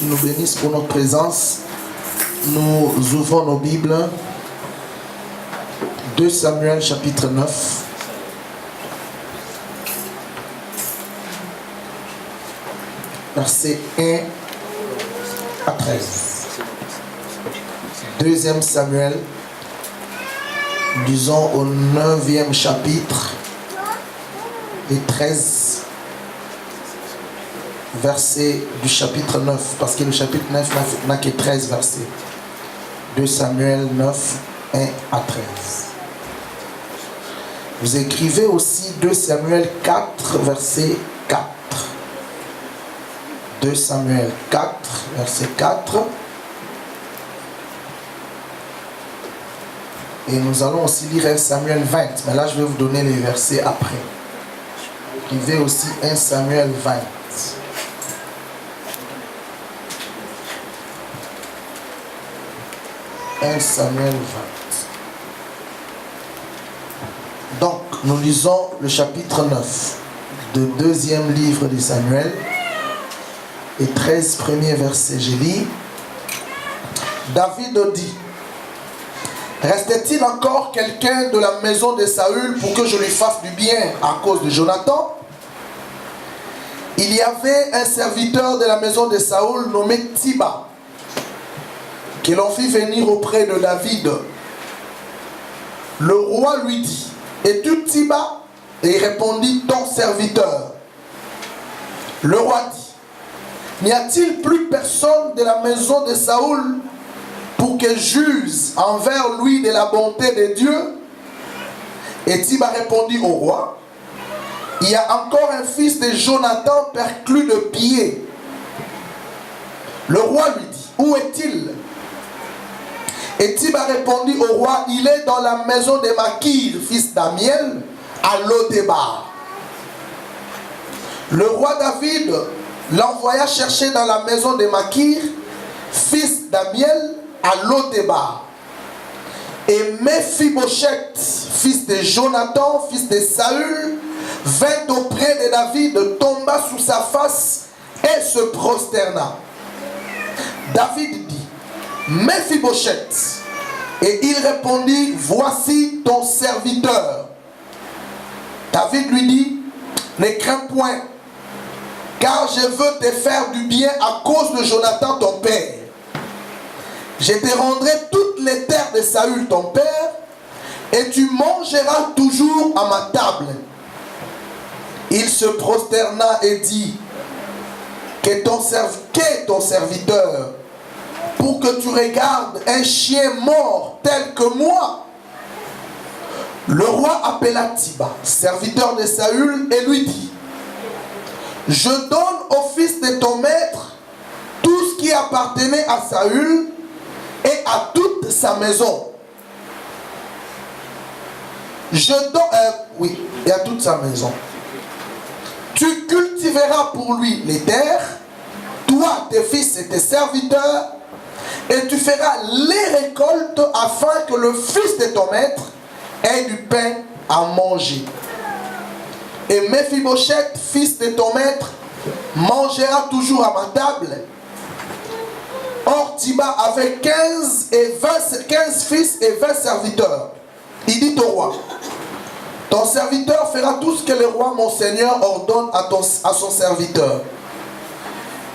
qui nous bénisse pour notre présence. Nous ouvrons nos Bibles. 2 Samuel chapitre 9. Versets 1 à 13. 2 Samuel, disons au 9e chapitre, et 13 versets du chapitre 9, parce que le chapitre 9 n'a que 13 versets. 2 Samuel 9, 1 à 13. Vous écrivez aussi 2 Samuel 4, verset 4. 2 Samuel 4, verset 4. Et nous allons aussi lire 1 Samuel 20. Mais là, je vais vous donner les versets après. Écrivez aussi 1 Samuel 20. 1 Samuel 20. Donc, nous lisons le chapitre 9 du deuxième livre de Samuel et 13 premiers versets. Je lis. David dit: restait-il encore quelqu'un de la maison de Saül pour que je lui fasse du bien à cause de Jonathan? Il y avait un serviteur de la maison de Saül nommé Tiba, que l'on fit venir auprès de David. Le roi lui dit: es-tu Tiba? Et il répondit: ton serviteur. Le roi dit: n'y a-t-il plus personne de la maison de Saül pour que j'use envers lui de la bonté de Dieu? Et Tiba répondit au roi: il y a encore un fils de Jonathan perclus de pied. Le roi lui dit: où est-il? Et Tiba répondit au roi: il est dans la maison de Makir, fils d'Amiel, à Lodébar. Le roi David l'envoya chercher dans la maison de Makir, fils d'Amiel, à Lodébar. Et Mephibosheth, fils de Jonathan, fils de Saül, vint auprès de David, tomba sous sa face et se prosterna. David dit: Mephibosheth. Et il répondit: voici ton serviteur. David lui dit: ne crains point, car je veux te faire du bien à cause de Jonathan ton père. Je te rendrai toutes les terres de Saül ton père, et tu mangeras toujours à ma table. Il se prosterna et dit: qu'est ton serviteur, pour que tu regardes un chien mort tel que moi? Le roi appela Tiba, serviteur de Saül, et lui dit: je donne au fils de ton maître tout ce qui appartenait à Saül et à toute sa maison. Je donne, oui, et à toute sa maison. Tu cultiveras pour lui les terres, toi, tes fils et tes serviteurs, et tu feras les récoltes afin que le fils de ton maître ait du pain à manger. Et Mephibosheth, fils de ton maître, mangera toujours à ma table. Or, Tiba avait 15 fils et 20 serviteurs. Il dit au roi: ton serviteur fera tout ce que le roi mon seigneur ordonne à son serviteur.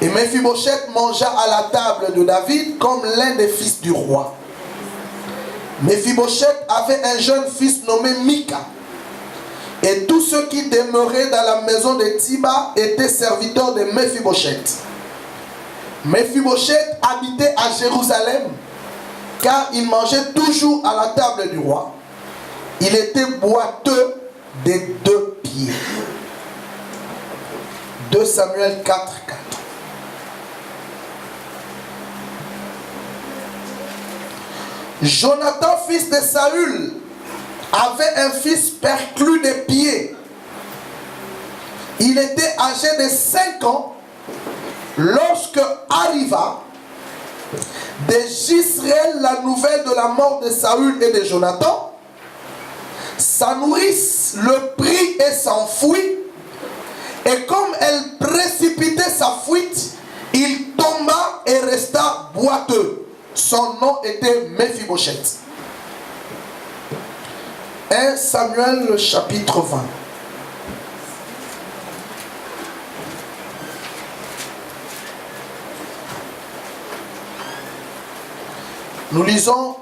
Et Mephibosheth mangea à la table de David comme l'un des fils du roi. Mephibosheth avait un jeune fils nommé Mika. Et tous ceux qui demeuraient dans la maison de Tiba étaient serviteurs de Mephibosheth. Mephibosheth habitait à Jérusalem, car il mangeait toujours à la table du roi. Il était boiteux des 2 pieds. 2 Samuel 4, 4. Jonathan, fils de Saül, avait un fils perclus des pieds. Il était âgé de 5 ans lorsque arriva de Jisraël la nouvelle de la mort de Saül et de Jonathan. Sa nourrice le prit et s'enfuit. Et comme elle précipitait sa fuite, il tomba boiteux. Son nom était Mephibosheth. 1 Samuel chapitre 20. Nous lisons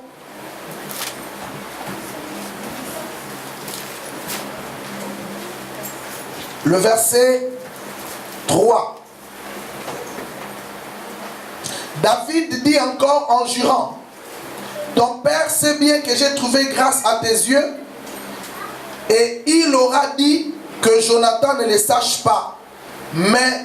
le verset 3. David dit encore en jurant, ton père sait bien que j'ai trouvé grâce à tes yeux, et il aura dit que Jonathan ne le sache pas, mais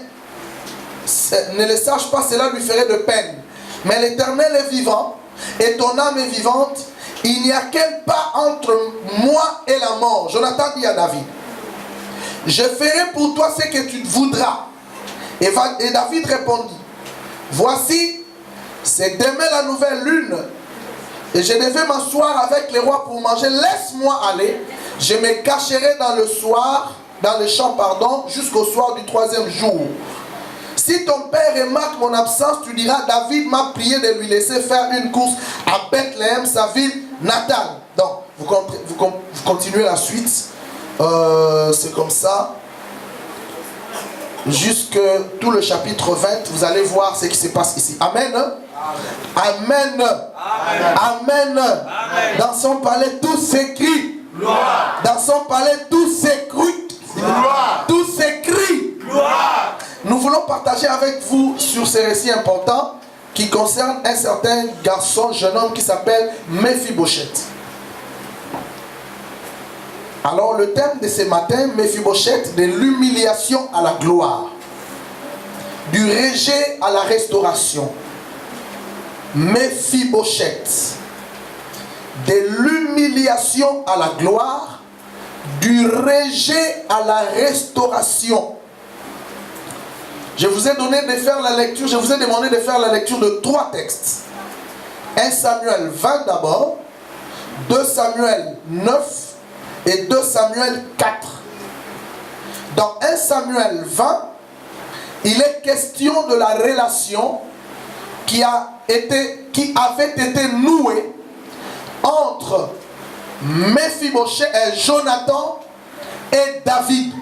ne le sache pas, cela lui ferait de peine. Mais l'Éternel est vivant, et ton âme est vivante, il n'y a qu'un pas entre moi et la mort. Jonathan dit à David, je ferai pour toi ce que tu voudras. Et David répondit, voici, c'est demain la nouvelle lune, et je devais m'asseoir avec les rois pour manger. Laisse-moi aller, je me cacherai dans le champ, jusqu'au soir du 3e jour. Si ton père remarque mon absence, tu diras, David m'a prié de lui laisser faire une course à Bethléem, sa ville natale. Donc, vous continuez la suite. C'est comme ça. Jusque tout le chapitre 20, vous allez voir ce qui se passe ici. Amen. Amen. Amen. Amen. Amen. Dans son palais, tout s'écrit. Gloire. Dans son palais, tout s'écrit. Gloire. Tout s'écrit. Gloire. Nous voulons partager avec vous sur ces récits importants qui concernent un certain garçon, jeune homme qui s'appelle Mephibosheth. Alors le thème de ce matin, Mephibosheth, de l'humiliation à la gloire, du rejet à la restauration. Mephibosheth, de l'humiliation à la gloire, du rejet à la restauration. Je vous ai donné de faire la lecture, je vous ai demandé de faire la lecture de 3 textes. 1 Samuel 20 d'abord, 2 Samuel 9 et 2 Samuel 4. Dans 1 Samuel 20, il est question de la relation qui avait été nouée entre Mephibosheth et Jonathan et David.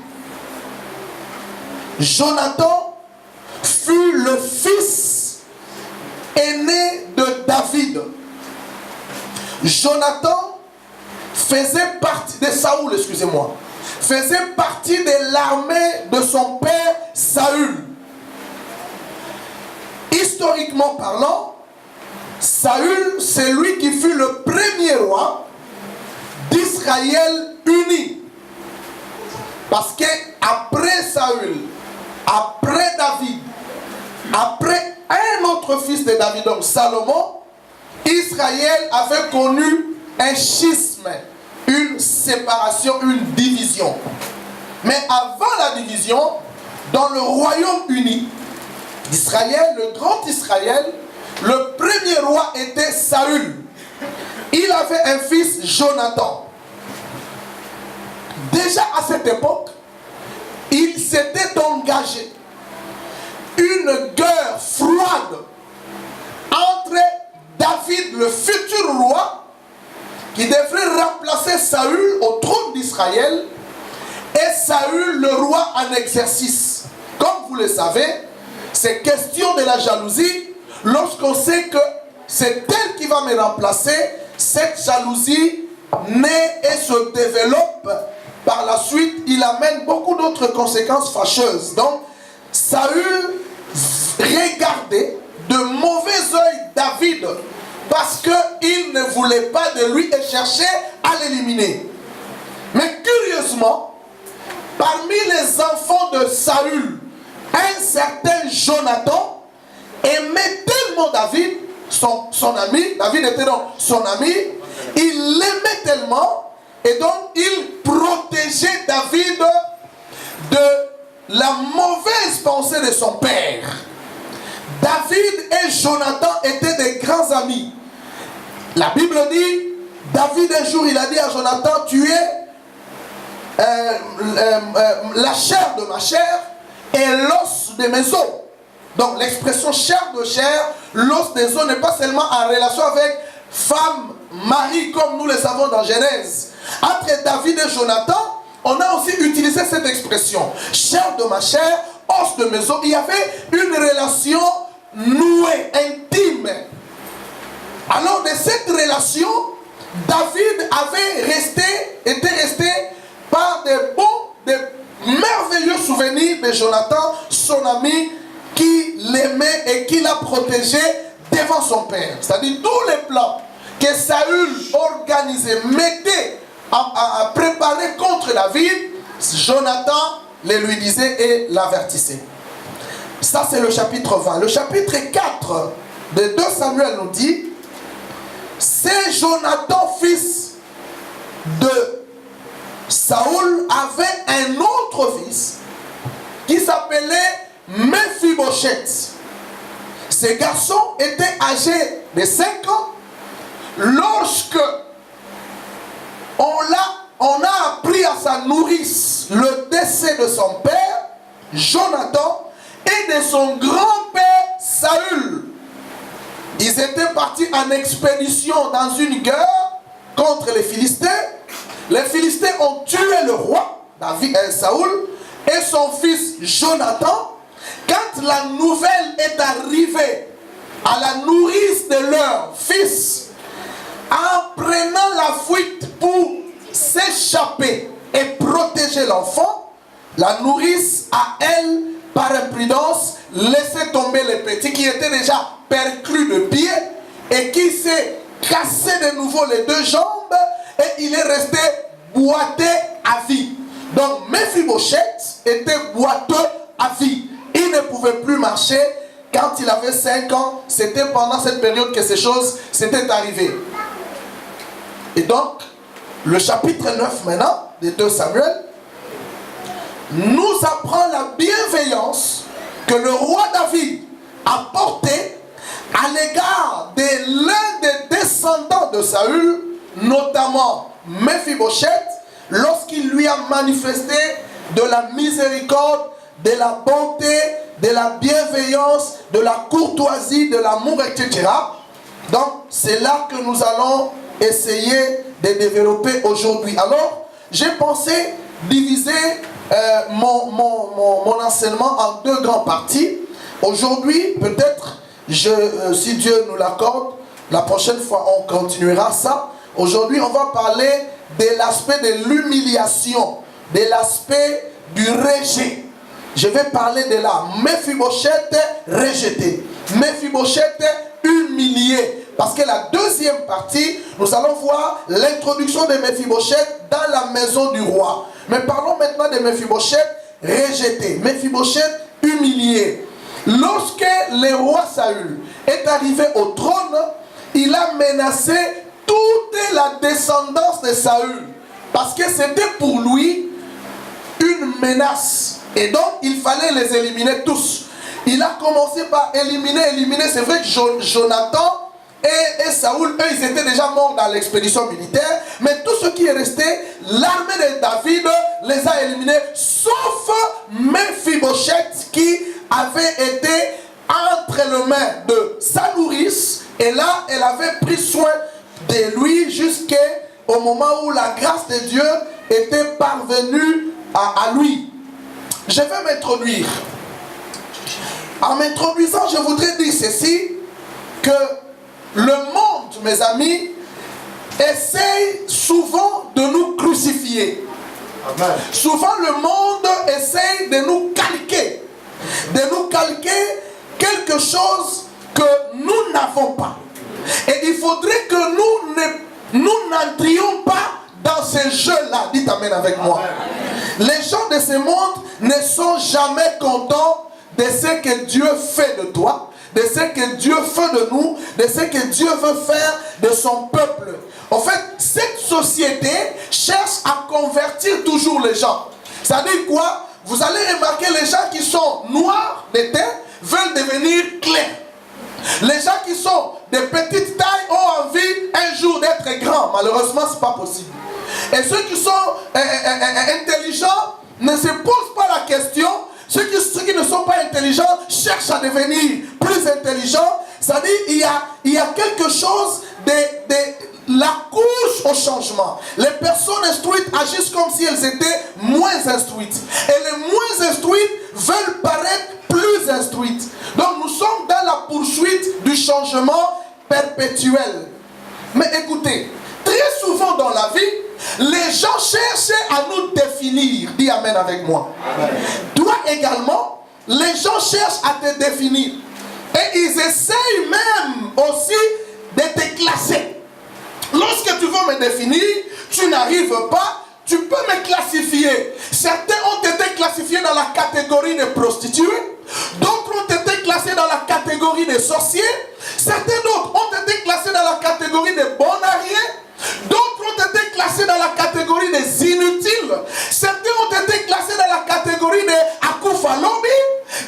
Jonathan fut le fils aîné de David. Jonathan faisait partie de Saoul, excusez-moi, faisait partie de l'armée de son père Saül. Historiquement parlant, Saül, c'est lui qui fut le premier roi d'Israël uni. Parce que après Saül, après David, après un autre fils de David, donc Salomon, Israël avait connu un schisme, une séparation, une division. Mais avant la division, dans le royaume uni d'Israël, le grand Israël, le premier roi était Saül. Il avait un fils, Jonathan. Déjà à cette époque, il s'était engagé une guerre froide entre David, le futur roi, qui devrait remplacer Saül au trône d'Israël, et Saül, le roi en exercice. Comme vous le savez, c'est question de la jalousie. Lorsqu'on sait que c'est elle qui va me remplacer, cette jalousie naît et se développe. Par la suite, il amène beaucoup d'autres conséquences fâcheuses. Donc, Saül regardait de mauvais œil David parce qu'il ne voulait pas de lui et cherchait à l'éliminer. Mais curieusement, parmi les enfants de Saül, un certain Jonathan aimait tellement David, son ami, David était donc son ami, il l'aimait tellement. Et donc, il protégeait David de la mauvaise pensée de son père. David et Jonathan étaient des grands amis. La Bible dit, David un jour, il a dit à Jonathan, tu es la chair de ma chair et l'os de mes os. Donc l'expression chair de chair, l'os des os n'est pas seulement en relation avec femme, mari, comme nous le savons dans Genèse. Entre David et Jonathan, on a aussi utilisé cette expression. Chair de ma chair, os de mes os. Il y avait une relation nouée, intime. Alors de cette relation, David était resté par des merveilleux souvenirs de Jonathan, son ami, qui l'aimait et qui l'a protégé devant son père. C'est-à-dire tous les plans que Saül organisait, mettait à préparer contre David, Jonathan les lui disait et l'avertissait. Ça c'est le chapitre 20. Le chapitre 4 de 2 Samuel nous dit, c'est Jonathan, fils de Saül, avait un autre fils qui s'appelait Mephibosheth. Ce garçon était âgé de 5 ans lorsque on a appris à sa nourrice le décès de son père, Jonathan, et de son grand-père, Saül. Ils étaient partis en expédition dans une guerre contre les Philistins. Les Philistins ont tué le roi, Saül, et son fils Jonathan. Quand la nouvelle est arrivée à la nourrice de leur fils, en prenant la fuite pour s'échapper et protéger l'enfant, la nourrice a, elle, par imprudence, laissé tomber le petit qui était déjà perclus de pied et qui s'est cassé de nouveau les 2 jambes et il est resté boiteux à vie. Donc Mephibosheth était boiteux à vie. Il ne pouvait plus marcher. Quand il avait 5 ans, c'était pendant cette période que ces choses s'étaient arrivées. Et donc, le chapitre 9 maintenant, de 2 Samuel, nous apprend la bienveillance que le roi David a portée à l'égard de l'un des descendants de Saül, notamment Mephibosheth, lorsqu'il lui a manifesté de la miséricorde, de la bonté, de la bienveillance, de la courtoisie, de l'amour, etc. Donc, c'est là que nous allons essayer de développer aujourd'hui. Alors, j'ai pensé diviser mon enseignement en 2 grandes parties. Aujourd'hui, peut-être, si Dieu nous l'accorde, la prochaine fois, on continuera ça. Aujourd'hui, on va parler de l'aspect de l'humiliation, de l'aspect du rejet. Je vais parler de là. Mephibosheth rejeté. Mephibosheth humilié. Parce que la deuxième partie, nous allons voir l'introduction de Mephibosheth dans la maison du roi. Mais parlons maintenant de Mephibosheth rejeté. Mephibosheth humilié. Lorsque le roi Saül est arrivé au trône, il a menacé toute la descendance de Saül. Parce que c'était pour lui une menace. Et donc, il fallait les éliminer tous. Il a commencé par éliminer. C'est vrai que Jonathan et Saül, eux, ils étaient déjà morts dans l'expédition militaire. Mais tout ce qui est resté, l'armée de David les a éliminés. Sauf Mephibosheth qui avait été entre les mains de sa nourrice. Et là, elle avait pris soin de lui jusqu'au moment où la grâce de Dieu était parvenue à lui. Je vais m'introduire. En m'introduisant, je voudrais dire ceci, que le monde, mes amis, essaye souvent de nous crucifier. Amen. Souvent, le monde essaye de nous calquer. De nous calquer quelque chose que nous n'avons pas. Et il faudrait que nous n'entrions pas dans ce jeu-là. Dites Amen avec moi. Amen. Les gens de ce monde ne sont jamais contents de ce que Dieu fait de toi, de ce que Dieu fait de nous, de ce que Dieu veut faire de son peuple. En fait, cette société cherche à convertir toujours les gens. Ça dit quoi? Vous allez remarquer les gens qui sont noirs de tête veulent devenir clairs. Les gens qui sont de petite taille ont envie un jour d'être grands. Malheureusement, ce n'est pas possible. Et ceux qui sont intelligents ne se posent pas la question ceux qui ne sont pas intelligents cherchent à devenir plus intelligents. C'est-à-dire il y a quelque chose de la couche au changement. Les personnes instruites agissent comme si elles étaient moins instruites. Et les moins instruites veulent paraître plus instruites. Donc nous sommes dans la poursuite du changement perpétuel. Mais écoutez, très souvent dans la vie, les gens cherchent à nous définir. Dis Amen avec moi. Amen. Toi également, les gens cherchent à te définir. Et ils essayent même aussi de te classer. Lorsque tu veux me définir, tu n'arrives pas, tu peux me classifier. Certains ont été classifiés dans la catégorie des prostituées, d'autres ont été classés dans la catégorie des sorciers, certains d'autres ont été classés dans la catégorie des bonariens, d'autres ont été classés dans la catégorie des inutiles, certains ont été classés dans la catégorie des akufalobi,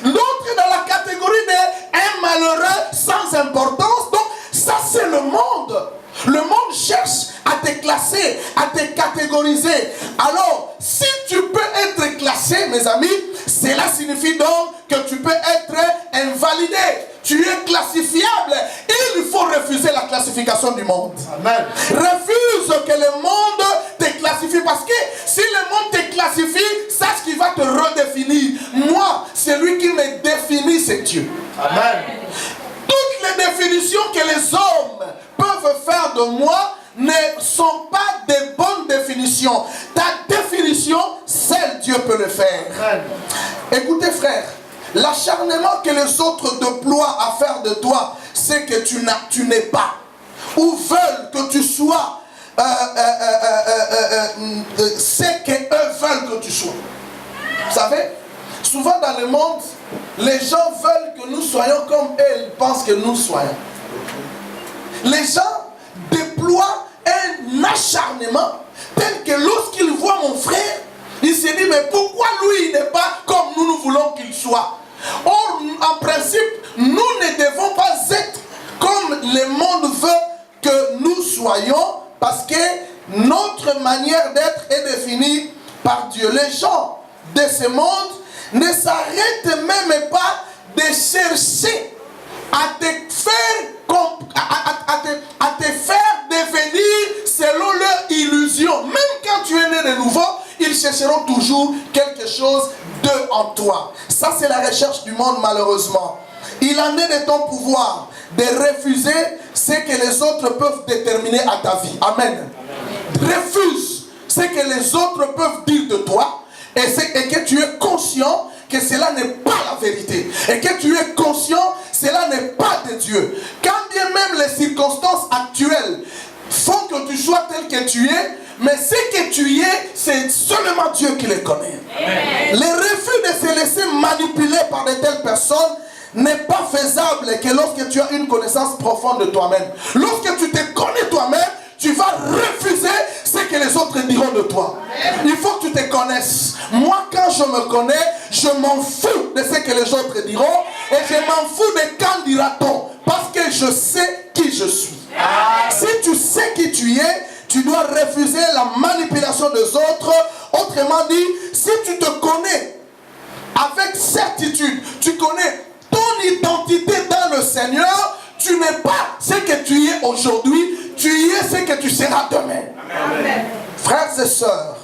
d'autres dans la catégorie des un malheureux sans importance. Donc ça c'est le monde. Le monde cherche à te classer, à te catégoriser. Alors, si tu peux être classé, mes amis, cela signifie donc que tu peux être invalidé. Tu es classifiable. Il faut refuser la classification du monde. Amen. Refuse que le monde te classifie. Parce que si le monde te classifie, sache qu'il va te redéfinir. Moi, celui qui me définit, c'est Dieu. Amen. Toutes les définitions que les hommes peuvent faire de moi ne sont pas des bonnes définitions. Ta définition, seul Dieu peut le faire. Amen. Écoutez frère, l'acharnement que les autres déploient à faire de toi, c'est que tu n'es pas. Ou veulent que tu sois c'est qu'eux veulent que tu sois. Vous savez, souvent dans le monde, les gens veulent que nous soyons comme eux pensent que nous soyons. Les gens déploient un acharnement tel que lorsqu'ils voient mon frère, ils se disent mais pourquoi lui il n'est pas comme nous voulons qu'il soit. Or en principe nous ne devons pas être comme le monde veut que nous soyons, parce que notre manière d'être est définie par Dieu. Les gens de ce monde ne s'arrêtent même pas de chercher à te faire devenir selon leur illusion. Même quand tu es né de nouveau, ils chercheront toujours quelque chose d'eux en toi. Ça c'est la recherche du monde malheureusement. Il en est de ton pouvoir de refuser ce que les autres peuvent déterminer à ta vie. Amen. Refuse ce que les autres peuvent dire de toi et que tu es conscient que cela n'est pas la vérité. Et que tu es conscient, cela n'est pas de Dieu. Quand bien même les circonstances actuelles font que tu sois tel que tu es, mais ce que tu es, c'est seulement Dieu qui le connaît. Amen. Le refus de se laisser manipuler par de telles personnes n'est pas faisable que lorsque tu as une connaissance profonde de toi-même. Lorsque tu te connais toi-même, tu vas refuser ce que les autres diront de toi. Il faut que tu te connaisses. Moi, quand je me connais, je m'en fous de ce que les autres diront. Et je m'en fous de quand dira-t-on. Parce que je sais qui je suis. Si tu sais qui tu es, tu dois refuser la manipulation des autres. Autrement dit, si tu te connais avec certitude, tu connais ton identité dans le Seigneur, tu n'es pas ce que tu es aujourd'hui, tu es ce que tu seras demain. Amen. Frères et sœurs,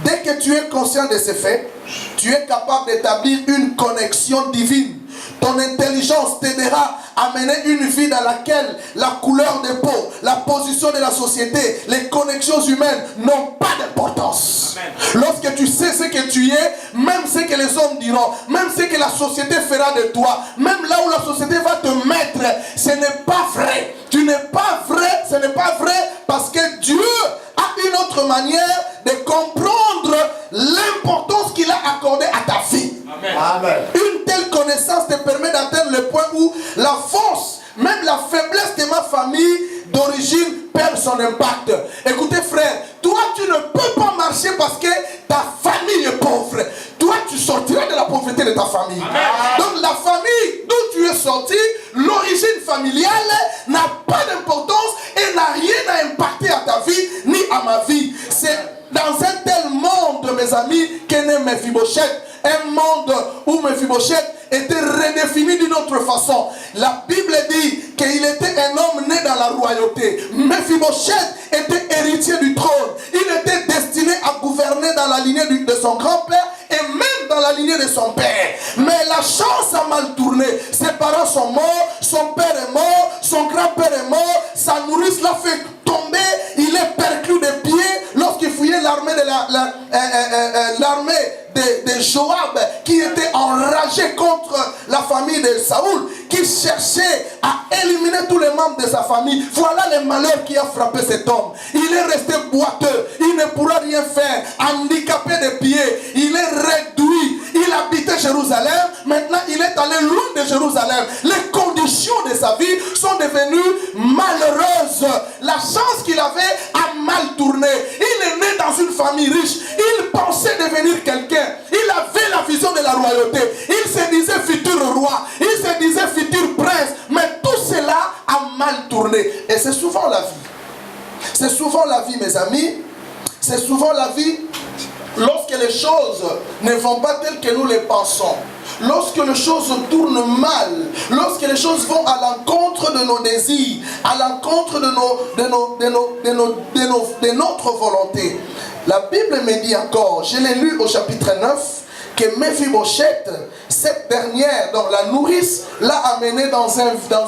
dès que tu es conscient de ces faits, tu es capable d'établir une connexion divine. Ton intelligence t'aidera à mener une vie dans laquelle la couleur de peau, la position de la société, les connexions humaines n'ont pas d'importance. Lorsque tu sais ce que tu es, même ce que les hommes diront, même ce que la société fera de toi, même là où la société va te mettre, ce n'est pas vrai. Tu n'es pas vrai, ce n'est pas vrai parce que Dieu a une autre manière de comprendre l'importance qu'il a accordée à ta vie. Amen. Amen. Une telle connaissance te permet d'atteindre le point où la force, même la faiblesse de ma famille d'origine perd son impact. Écoutez frère, toi tu ne peux pas marcher parce que ta famille est pauvre. Toi tu sortiras de la pauvreté de ta famille. Amen. Donc la famille d'où tu es sorti, l'origine familiale n'a pas d'importance et n'a rien à impacter à ta vie ni à ma vie. C'est dans un tel monde, mes amis, qu'est né Mephibosheth. Un monde Mephibosheth était redéfini d'une autre façon. La Bible dit qu'il était un homme né dans la royauté. Mephibosheth était héritier du trône. Il était destiné à gouverner dans la lignée de son grand-père et même dans la lignée de son père. Mais la chance a mal tourné. Ses parents sont morts, son père est mort, son grand-père est mort, sa nourrice l'a fait tomber, il est perclus des pieds lorsqu'il fouillait l'armée de Joab, qui était enragé contre la famille de Saoul, qui cherchait à éliminer tous les membres de sa famille. Voilà le malheur qui a frappé cet homme. Il est resté boiteux, il ne pourra rien faire, handicapé des pieds, il est réduit. Il habitait Jérusalem, maintenant il est allé loin de Jérusalem. Les conditions de sa vie sont devenues malheureuses. La chance qu'il avait a mal tourné. Il est né dans une famille riche. Il pensait devenir quelqu'un. Il avait la vision de la royauté. Il se disait futur roi. Il se disait futur prince. Mais tout cela a mal tourné. Et c'est souvent la vie. C'est souvent la vie, mes amis. C'est souvent la vie lorsque les choses ne vont pas telles que nous les pensons. Lorsque les choses tournent mal, lorsque les choses vont à l'encontre de nos désirs, à l'encontre de notre volonté. La Bible me dit encore, je l'ai lu au chapitre 9, que Mephibosheth, cette dernière, donc la nourrice, l'a amené dans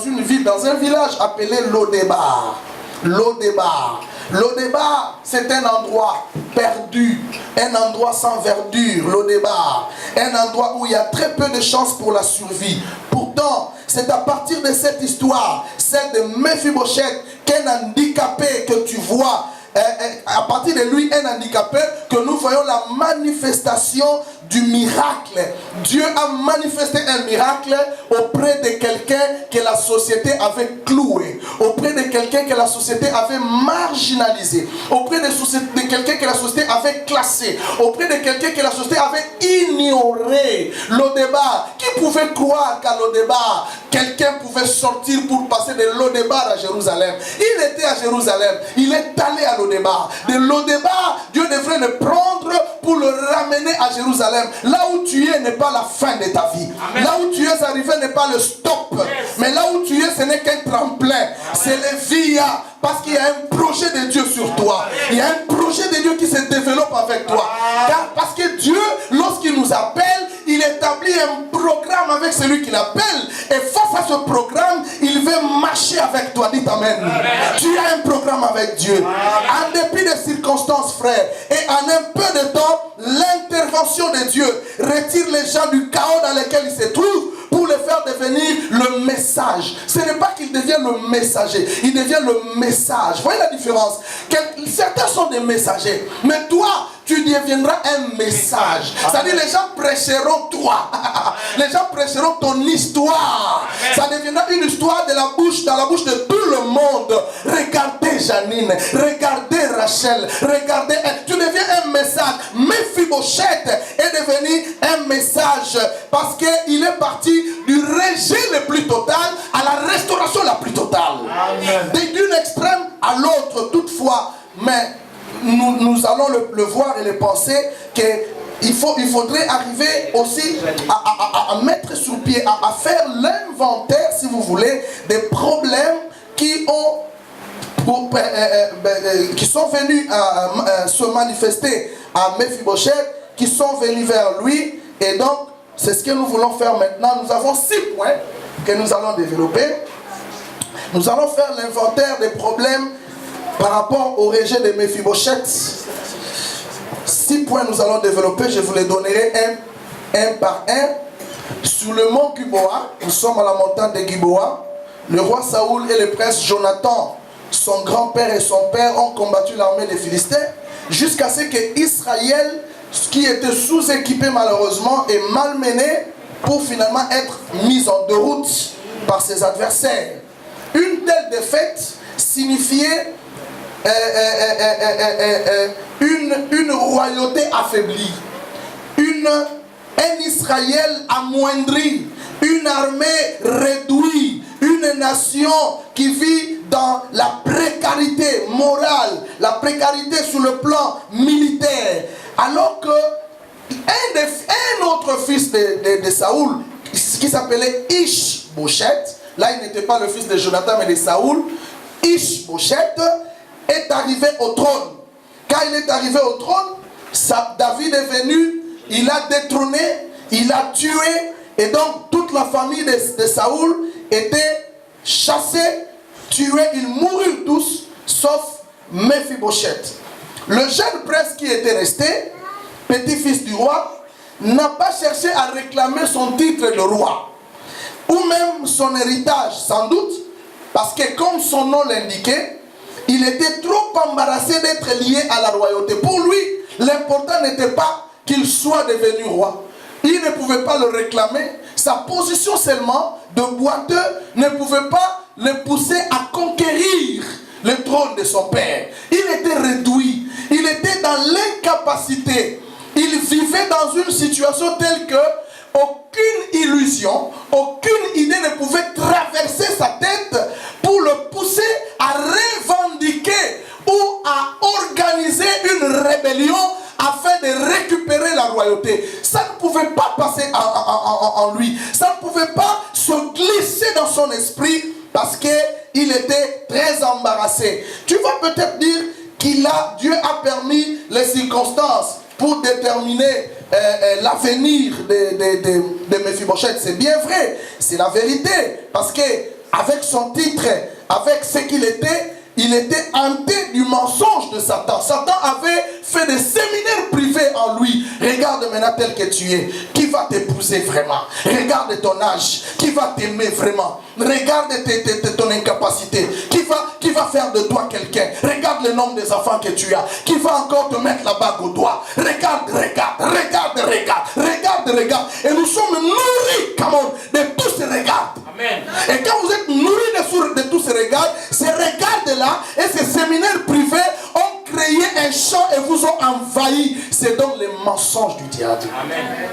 une ville, dans un village appelé Lodébar. Lodébar. Lodébar, c'est un endroit perdu, un endroit sans verdure, Lodébar, un endroit où il y a très peu de chances pour la survie. Pourtant, c'est à partir de cette histoire, celle de Mephibosheth, qu'un handicapé que tu vois, à partir de lui, un handicapé, que nous voyons la manifestation du miracle. Dieu a manifesté un miracle auprès de quelqu'un que la société avait cloué, auprès de quelqu'un que la société avait marginalisé, auprès de quelqu'un que la société avait classé, auprès de quelqu'un que la société avait ignoré. Lodébar, qui pouvait croire qu'à Lodébar, quelqu'un pouvait sortir pour passer de Lodébar à Jérusalem? Il était à Jérusalem, il est allé à Lodébar. De Lodébar, Dieu devrait le prendre pour le ramener à Jérusalem. Là où tu es n'est pas la fin de ta vie. Amen. Là où tu es arrivé n'est pas le stop. Yes. Mais là où tu es, ce n'est qu'un tremplin. C'est le via. Parce qu'il y a un projet de Dieu sur toi. Il y a un projet de Dieu qui se développe avec toi. Car parce que Dieu, lorsqu'il nous appelle, il établit un programme avec celui qui l'appelle. Et face à ce programme, il veut marcher avec toi. Dites Amen. Tu as un programme avec Dieu. En dépit des circonstances, frère, et en un peu de temps, l'intervention de Dieu retire les gens du chaos dans lequel ils se trouvent pour les faire devenir le message. Ce n'est pas qu'ils deviennent le messager, ils deviennent le message. Voyez la différence. Certains sont des messagers, mais toi, tu deviendras un message. C'est-à-dire les gens prêcheront toi. Les gens prêcheront ton histoire. Ça deviendra une histoire dans la bouche de tout le monde. Regardez Janine, regardez Rachel, regardez elle. Tu deviens un message. Mephibosheth est devenu un message parce qu'il est parti du rejet le plus total à la restauration la plus totale. D'une extrême à l'autre, toutefois, mais nous allons le voir et le penser qu'il faudrait arriver aussi à mettre sur pied, à faire l'inventaire, si vous voulez, des problèmes qui sont venus se manifester à Mephibosheth, qui sont venus vers lui. Et donc, c'est ce que nous voulons faire maintenant. Nous avons 6 points que nous allons développer. Nous allons faire l'inventaire des problèmes par rapport au rejet de Mephibosheth. 6 points nous allons développer, je vous les donnerai un par un. Sur le mont Gilboa, nous sommes à la montagne de Gilboa. Le roi Saoul et le prince Jonathan, son grand-père et son père, ont combattu l'armée des Philistins jusqu'à ce que Israël, qui était sous-équipé malheureusement et malmené, pour finalement être mis en déroute par ses adversaires. Une telle défaite signifiait une royauté affaiblie, un Israël amoindri, une armée réduite, une nation qui vit dans la précarité morale, la précarité sur le plan militaire. Alors que Un autre fils de Saoul, qui s'appelait Ish-Bosheth, là il n'était pas le fils de Jonathan mais de Saoul, Ish-Bosheth est arrivé au trône. Quand il est arrivé au trône, David est venu, il a détrôné, il a tué, et donc toute la famille de Saoul était chassée, tuée, ils moururent tous, sauf Mephibosheth. Le jeune prince qui était resté, petit-fils du roi, n'a pas cherché à réclamer son titre de roi, ou même son héritage, sans doute, parce que comme son nom l'indiquait, il était trop embarrassé d'être lié à la royauté. Pour lui, l'important n'était pas qu'il soit devenu roi. Il ne pouvait pas le réclamer. Sa position seulement de boiteux ne pouvait pas le pousser à conquérir le trône de son père. Il était réduit. Il était dans l'incapacité. Il vivait dans une situation telle que aucune illusion, aucune idée ne pouvait traverser sa tête pour le pousser à revendiquer ou à organiser une rébellion afin de récupérer la royauté. Ça ne pouvait pas passer en lui. Ça ne pouvait pas se glisser dans son esprit parce qu'il était très embarrassé. Tu vas peut-être dire Dieu a permis les circonstances pour déterminer l'avenir de Mephibosheth. C'est bien vrai, c'est la vérité. Parce qu'avec son titre, avec ce qu'il était, il était hanté du mensonge de Satan. Satan avait fait des séminaires privés en lui. Regarde maintenant tel que tu es. Qui va t'épouser vraiment? Regarde ton âge. Qui va t'aimer vraiment? Regarde ton incapacité. Qui va faire de toi quelqu'un? Regarde le nombre des enfants que tu as. Qui va encore te mettre la bague au doigt? Regarde. Et nous sommes nourris, come on, de tous ces regards. Amen. Et quand vous êtes nourris de tous ces regards là et ces séminaires privés ont créé un champ et vous ont envahi. C'est donc les mensonges du diable. Amen.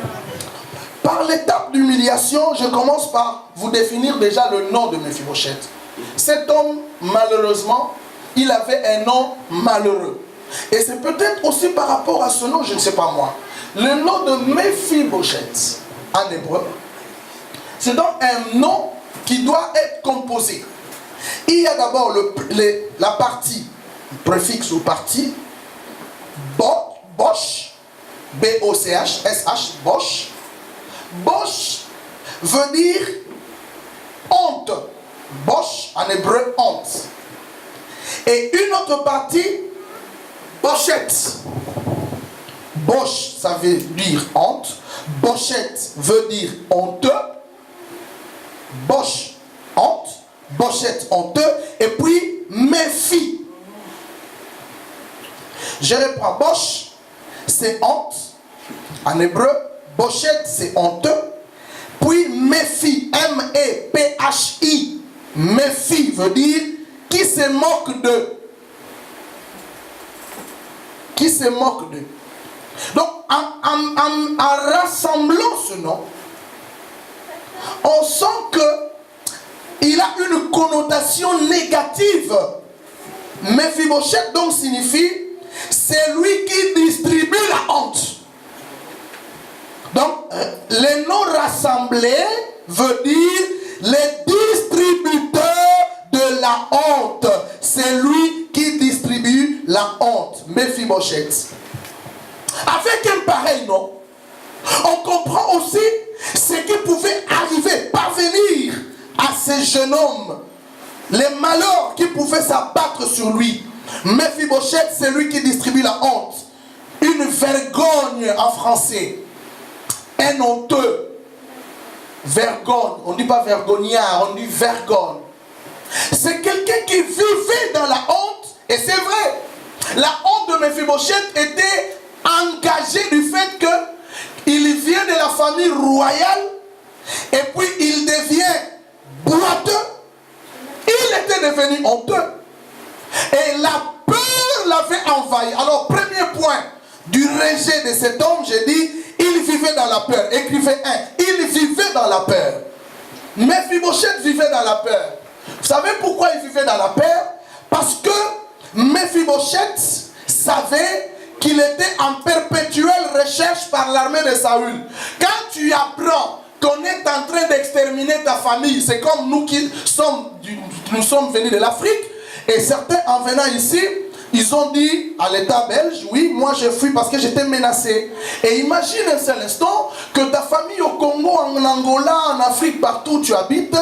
Par l'étape d'humiliation, je commence par vous définir déjà le nom de Mephibosheth. Cet homme, malheureusement, il avait un nom malheureux. Et c'est peut-être aussi par rapport à ce nom, je ne sais pas moi. Le nom de Mephibosheth, en hébreu, c'est donc un nom qui doit être composé. Il y a d'abord la partie, préfixe ou partie, Bosh, B-O-C-H-S-H, Bosh. Bosh veut dire honte. Bosh, en hébreu, honte. Et une autre partie, Bosheth. Bosh, ça veut dire honte. Bosheth veut dire honteux. Bosh, honte. Bosheth, honteux. Et puis, Méphi. Je reprends. Bosh, c'est honte. En hébreu, Bosheth, c'est honteux. Puis, Méphi, M-E-P-H-I. Méphi veut dire qui se moque d'eux. Qui se moque d'eux. Donc, en rassemblant ce nom, on sent qu'il a une connotation négative. Mephibosheth donc signifie c'est lui qui distribue la honte. Donc, le nom rassemblé veut dire les distributeurs de la honte. C'est lui qui distribue la honte. Mephibosheth. Avec un pareil nom, on comprend aussi ce qui pouvait arriver, parvenir à ce jeune homme. Les malheurs qui pouvaient s'abattre sur lui. Mephibosheth, c'est lui qui distribue la honte. Une vergogne en français. Un honteux. Vergogne. On ne dit pas vergognard, on dit vergogne. C'est quelqu'un qui vivait dans la honte. Et c'est vrai. La honte de Mephibosheth était engagée du fait qu'il vient de la famille royale. Et puis il devient boiteux. Il était devenu honteux. Et la peur l'avait envahi. Alors, premier point du rejet de cet homme, j'ai dit, il vivait dans la peur. Écrivez 1. Il vivait dans la peur. Mephibosheth vivait dans la peur. Vous savez pourquoi il vivait dans la peur? Parce que Mephibosheth savait qu'il était en perpétuelle recherche par l'armée de Saül. Quand tu apprends qu'on est en train d'exterminer ta famille, c'est comme nous qui nous sommes venus de l'Afrique, et certains en venant ici, ils ont dit à l'État belge, oui, moi je fuis parce que j'étais menacé. Et imagine un seul instant que ta famille au Congo, en Angola, en Afrique, partout où tu habites,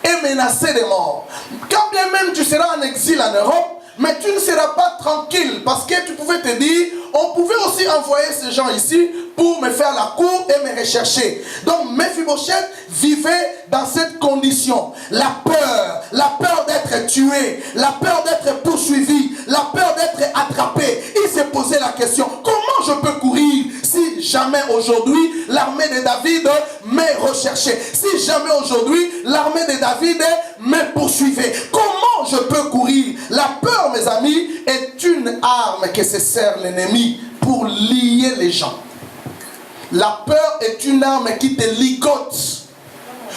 est menacée de mort. Quand bien même tu seras en exil en Europe, mais tu ne seras pas tranquille parce que tu pouvais te dire, on pouvait aussi envoyer ces gens ici pour me faire la cour et me rechercher. Donc Mephibosheth vivait dans cette condition. La peur d'être tué, la peur d'être poursuivi, la peur d'être attrapé. Il s'est posé la question, comment je peux courir si jamais aujourd'hui l'armée de David m'est recherchée? Si jamais aujourd'hui l'armée de David me poursuivait, comment je peux courir? La peur, mes amis, est une arme que se sert l'ennemi pour lier les gens. La peur est une arme qui te ligote.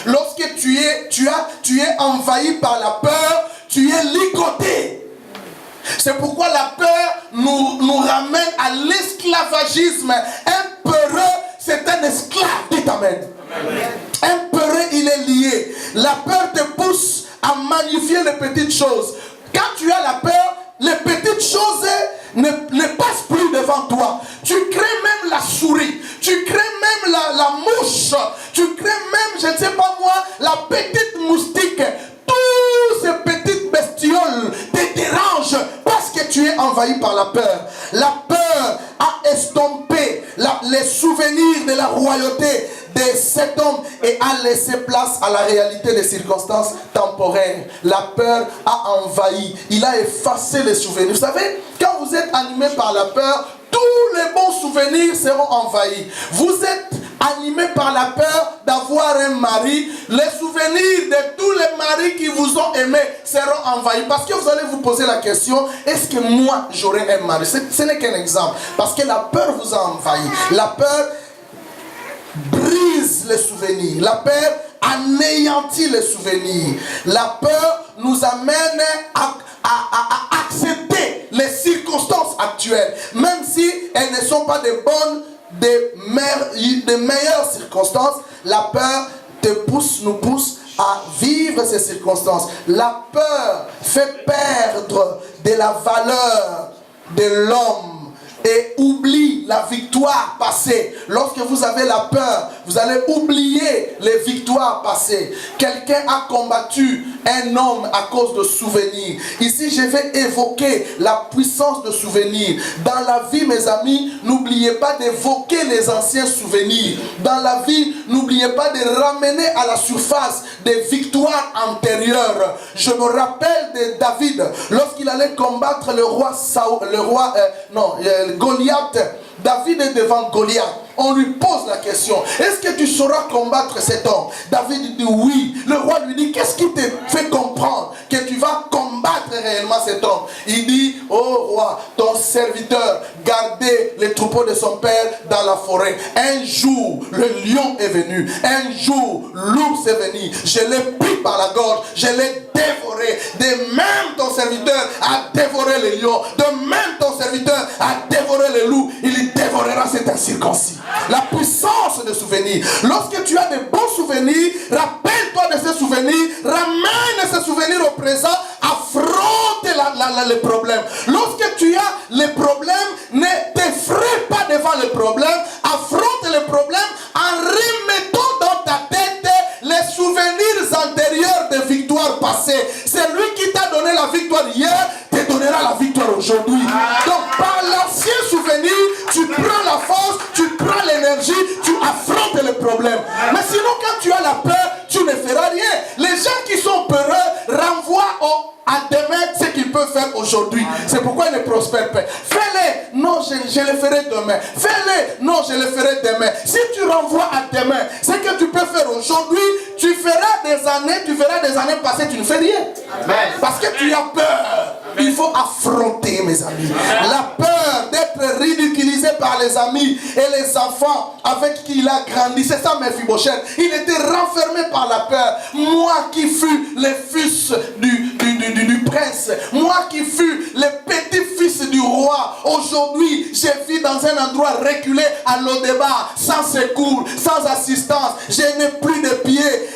Lorsque tu es envahi par la peur, tu es ligoté. C'est pourquoi la peur nous ramène à l'esclavagisme. Un peureux, c'est un esclave. Dites amen. Un peureux, il est lié. La peur te pousse à magnifier les petites choses. Quand tu as la peur, les petites choses ne passent plus devant toi. Tu crées même la souris, tu crées même la mouche, tu crées même, je ne sais pas moi, la petite moustique. Toutes ces petites bestioles te dérangent parce que tu es envahi par la peur. La peur a estompé les souvenirs de la royauté de cet homme et a laissé place à la réalité des circonstances temporaires. La peur a envahi, il a effacé les souvenirs. Vous savez, quand vous êtes animé par la peur, tous les bons souvenirs seront envahis. Vous êtes animé par la peur d'avoir un mari, les souvenirs de tous les maris qui vous ont aimé seront envahis. Parce que vous allez vous poser la question, est-ce que moi j'aurai un mari? Ce n'est qu'un exemple. Parce que la peur vous a envahi. La peur brise les souvenirs. La peur anéantit les souvenirs. La peur nous amène à accepter les circonstances actuelles, même si elles ne sont pas des meilleures circonstances. La peur nous pousse à vivre ces circonstances. La peur fait perdre de la valeur de l'homme et oublie la victoire passée. Lorsque vous avez la peur, vous allez oublier les victoires passées. Quelqu'un a combattu un homme à cause de souvenirs. Ici, je vais évoquer la puissance de souvenirs. Dans la vie, mes amis, n'oubliez pas d'évoquer les anciens souvenirs. Dans la vie, n'oubliez pas de ramener à la surface des victoires antérieures. Je me rappelle de David, lorsqu'il allait combattre le roi Goliath. David est devant Goliath. On lui pose la question, est-ce que tu sauras combattre cet homme? David dit oui. Le roi lui dit, qu'est-ce qui te fait comprendre que tu vas combattre réellement cet homme? Il dit, oh roi, ton serviteur gardait les troupeaux de son père dans la forêt. Un jour, le lion est venu. Un jour, l'ours est venu. Je l'ai pris par la gorge. Je l'ai dévoré. De même, ton serviteur a dévoré le lion. De même, ton serviteur a dévoré le loup. Il dévorera cet incirconcis. La puissance de souvenirs. Lorsque tu as de bons souvenirs, rappelle-toi de ces souvenirs, ramène ces souvenirs au présent, affronte les problèmes. Lorsque tu as les problèmes, ne t'effraie pas devant les problèmes, affronte les problèmes en remettant dans ta tête les souvenirs antérieurs des victoires passées. C'est lui qui t'a donné la victoire hier, te donnera la victoire aujourd'hui. Donc par l'ancien souvenir, tu prends la force, tu prends l'énergie, tu affrontes les problèmes. Mais sinon, quand tu as la peur, tu ne feras rien. Les gens qui sont peureux renvoient à demain ce qu'ils peuvent faire aujourd'hui. C'est pourquoi ils ne prospèrent pas. Fais-les. Non, je le ferai demain. Fais-les. Non, je le ferai demain. Si tu renvoies à demain, ce que tu peux faire aujourd'hui, tu verras des années passer, tu ne fais rien. Parce que tu as peur. Il faut affronter, mes amis. La peur d'être ridiculisé par les amis et les enfants avec qui il a grandi. C'est ça, Mephibosheth. Il était renfermé par la peur. Moi qui fus le fils du prince, moi qui fus le petit-fils du roi, toi. Aujourd'hui, je vis dans un endroit reculé à Lo-Debar, sans secours, sans assistance. Je n'ai plus de pieds.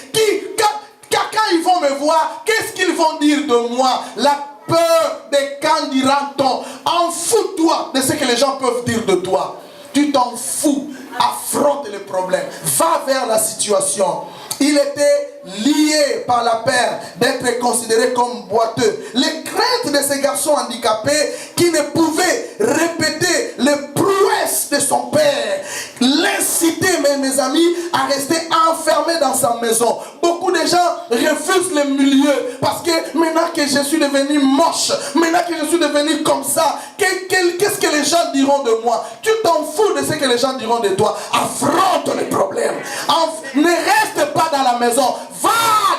Quand ils vont me voir, qu'est-ce qu'ils vont dire de moi? La peur de quand dira-t-on? En fous-toi de ce que les gens peuvent dire de toi. Tu t'en fous. Affronte les problèmes. Va vers la situation. Il était lié par la peur d'être considéré comme boiteux. Les craintes de ces garçons handicapés qui ne pouvaient répéter les prouesses de son père l'incitaient, mes amis, à rester enfermé dans sa maison. Beaucoup de gens refusent le milieu parce que maintenant que je suis devenu moche, maintenant que je suis devenu comme ça, qu'est-ce que les gens diront de moi? Tu t'en fous de ce que les gens diront de toi. Affronte les problèmes. Ne reste pas dans la maison. Va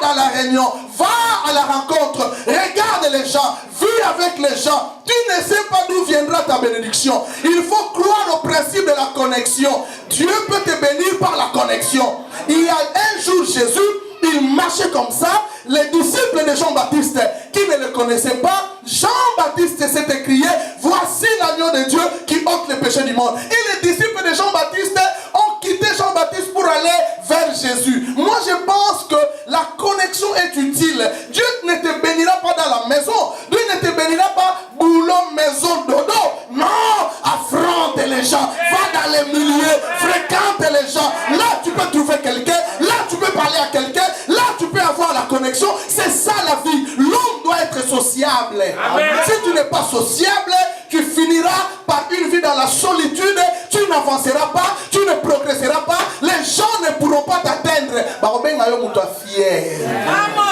dans la réunion. Va à la rencontre. Regarde les gens. Vis avec les gens. Tu ne sais pas d'où viendra ta bénédiction. Il faut croire au principe de la connexion. Dieu peut te bénir par la connexion. Il y a un jour, Jésus, il marchait comme ça. Les disciples de Jean-Baptiste qui ne le connaissaient pas, Jean-Baptiste s'est écrié: voici l'agneau de Dieu qui ôte les péchés du monde. Et les disciples de Jean-Baptiste ont quitté Jean-Baptiste pour aller vers Jésus. Moi je pense que la connexion est utile. Dieu ne te bénira pas dans la maison. Dieu ne te bénira pas boulot, maison, dodo. Non, affronte les gens. Va dans les milieux, fréquente les gens. Là tu peux trouver quelqu'un. Là tu peux parler à quelqu'un. Là tu peux avoir la connexion. C'est ça la vie. L'homme doit être sociable. Amen. Si tu n'es pas sociable, tu finiras par une vie dans la solitude. Tu n'avanceras pas, tu ne progresseras pas. Les gens ne pourront pas t'atteindre.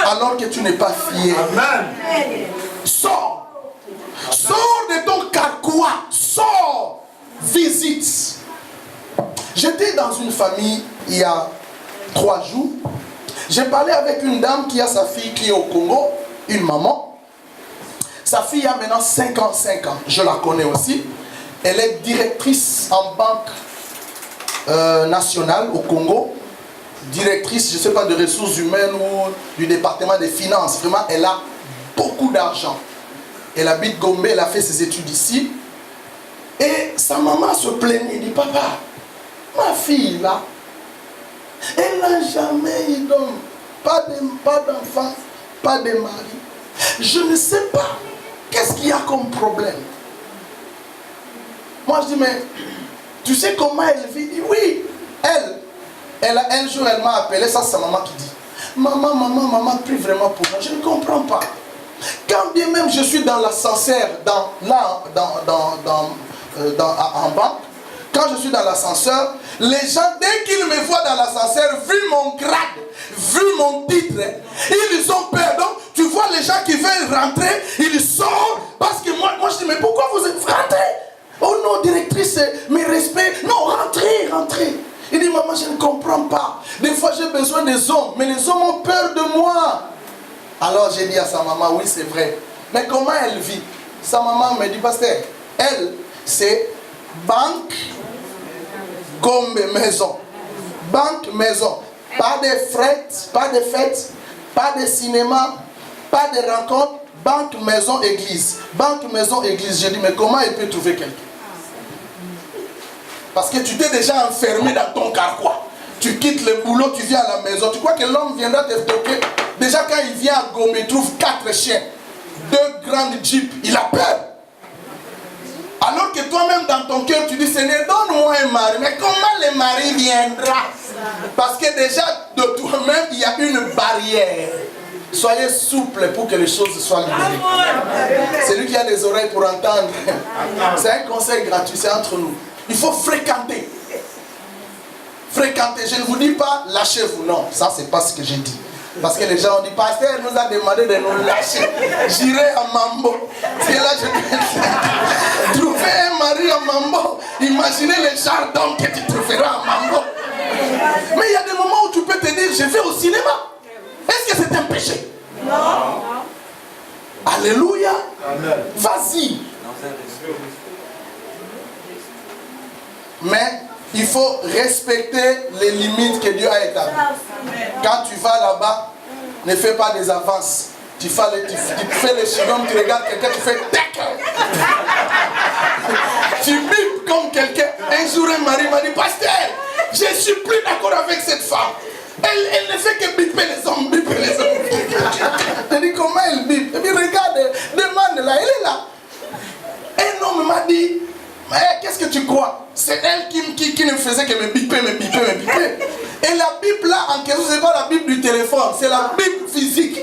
Alors que tu n'es pas fier. Amen. Sors. Sors de ton carquois. Sors. Visite. J'étais dans une famille il y a 3 jours. J'ai parlé avec une dame qui a sa fille qui est au Congo, une maman. Sa fille a maintenant 55 ans. Je la connais aussi. Elle est directrice en banque nationale au Congo. Directrice, je ne sais pas, de ressources humaines ou du département des finances. Vraiment, elle a beaucoup d'argent. Elle habite Gombe, elle a fait ses études ici. Et sa maman se plaignait. Elle dit: papa, ma fille là, elle n'a jamais eu d'homme, pas d'enfant, pas de mari. Je ne sais pas, qu'est-ce qu'il y a comme problème? Moi je dis: mais tu sais comment elle vit? Il dit: oui. Un jour elle m'a appelé, ça c'est sa maman qui dit: maman, prie vraiment pour moi, je ne comprends pas. Quand bien même je suis dans l'ascenseur, en banque, quand je suis dans l'ascenseur, les gens, dès qu'ils me voient dans l'ascenseur, vu mon grade, vu mon titre, ils ont peur. Donc, tu vois les gens qui veulent rentrer, ils sortent, parce que moi je dis: mais pourquoi vous êtes rentrés? Oh non, directrice, mes respects. Non, rentrez. Il dit: maman, je ne comprends pas. Des fois, j'ai besoin des hommes, mais les hommes ont peur de moi. Alors, j'ai dit à sa maman: oui, c'est vrai. Mais comment elle vit? Sa maman me dit: pasteur, elle, c'est banque, Gombe, maison. Banque, maison. Pas de fêtes, pas de cinéma, pas de rencontres. Banque, maison, église. Banque, maison, église. J'ai dit: mais comment elle peut trouver quelqu'un? Parce que tu t'es déjà enfermé dans ton carquois. Tu quittes le boulot, tu viens à la maison. Tu crois que l'homme viendra te toquer? Déjà quand il vient à Gombe, il trouve 4 chiens, 2 grandes jeeps. Il a peur. Alors que toi-même dans ton cœur tu dis: Seigneur, donne-moi un mari. Mais comment le mari viendra? Parce que déjà de toi-même il y a une barrière. Soyez souple pour que les choses soient libérées. Celui qui a des oreilles pour entendre, c'est un conseil gratuit, c'est entre nous. Il faut fréquenter. Fréquenter, je ne vous dis pas lâchez-vous, non, ça c'est pas ce que j'ai dit. Parce que les gens ont dit: pasteur nous a demandé de nous lâcher. J'irai à Mambo. C'est là que je trouver un mari à Mambo. Imaginez le genre d'homme que tu trouveras à Mambo. Mais il y a des moments où tu peux te dire: je vais au cinéma. Est-ce que c'est un péché? Non. Alléluia. Vas-y. Mais il faut respecter les limites que Dieu a établies. Quand tu vas là-bas, ne fais pas des avances. Tu fais le chignon, tu regardes quelqu'un, tu fais tac. Tu bipes comme quelqu'un. Un jour, un mari m'a dit, pasteur, je ne suis plus d'accord avec cette femme. Elle ne fait que biper les hommes, biper les hommes. Je dis, comment elle bipe? Je dis, regarde, demande là, elle est là. Un homme m'a dit, qu'est-ce que tu crois? C'est elle qui ne faisait que me biper. Et la Bible là, en question, c'est pas la Bible du téléphone, c'est la Bible physique.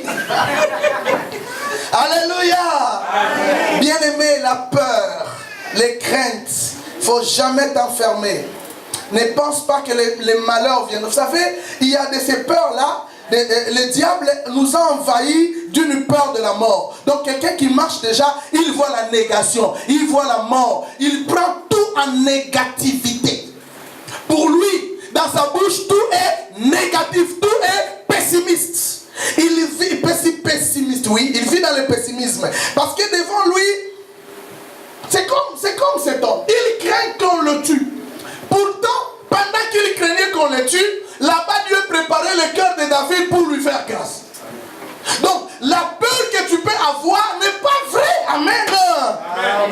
Alléluia. Bien-aimé, la peur, les craintes, il ne faut jamais t'enfermer. Ne pense pas que les malheurs viennent. Vous savez, il y a de ces peurs-là. Le diable nous a envahis d'une peur de la mort. Donc quelqu'un qui marche déjà, il voit la négation, il voit la mort, il prend tout en négativité. Pour lui, dans sa bouche, tout est négatif, tout est pessimiste. Il vit pessimiste, oui, il vit dans le pessimisme. Parce que devant lui, c'est comme cet homme. Il craint qu'on le tue. Pourtant, pendant qu'il craignait qu'on le tue, là-bas Dieu préparait le cœur de David pour lui faire grâce. Donc, la peur que tu peux avoir n'est pas vraie. Amen.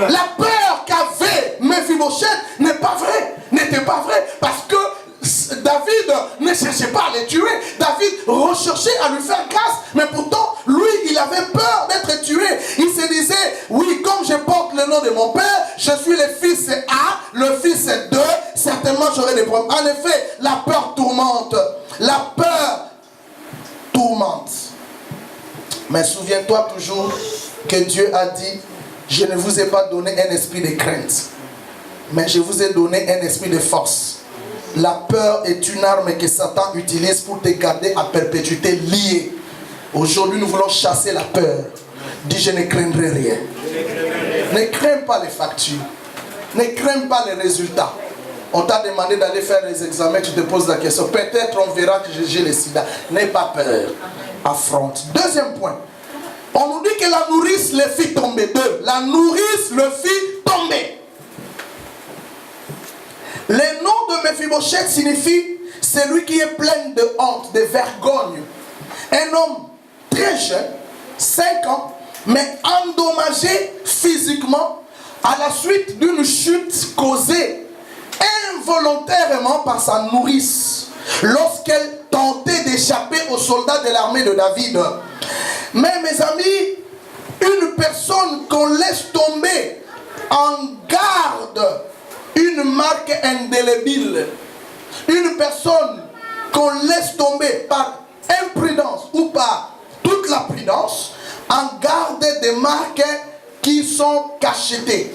La peur qu'avait Mephibosheth n'est pas vraie. N'était pas vraie. Parce que David ne cherchait pas à les tuer. David recherchait à lui faire grâce. Mais pourtant, lui, il avait peur d'être tué. Il se disait, oui, comme je porte le nom de mon père, je suis le fils A, le fils 2, certainement j'aurai des problèmes. En effet, la peur tourmente. La peur tourmente. Mais souviens-toi toujours que Dieu a dit, je ne vous ai pas donné un esprit de crainte, mais je vous ai donné un esprit de force. La peur est une arme que Satan utilise pour te garder à perpétuité lié. Aujourd'hui, nous voulons chasser la peur. Dis, je ne craindrai rien. Ne crains pas les factures. Ne crains pas les résultats. On t'a demandé d'aller faire les examens, tu te poses la question. Peut-être on verra que j'ai le sida. N'aie pas peur. Affronte. Deuxième point. On nous dit que la nourrice le fit tomber. Deux. La nourrice le fit tomber. Le nom de Mephibosheth signifie celui qui est plein de honte, de vergogne. Un homme très jeune, 5 ans, mais endommagé physiquement à la suite d'une chute causée involontairement par sa nourrice lorsqu'elle tentait d'échapper aux soldats de l'armée de David. Mais mes amis, une personne qu'on laisse tomber en garde une marque indélébile, une personne qu'on laisse tomber par imprudence ou par toute la prudence, en garde des marques qui sont cachetées,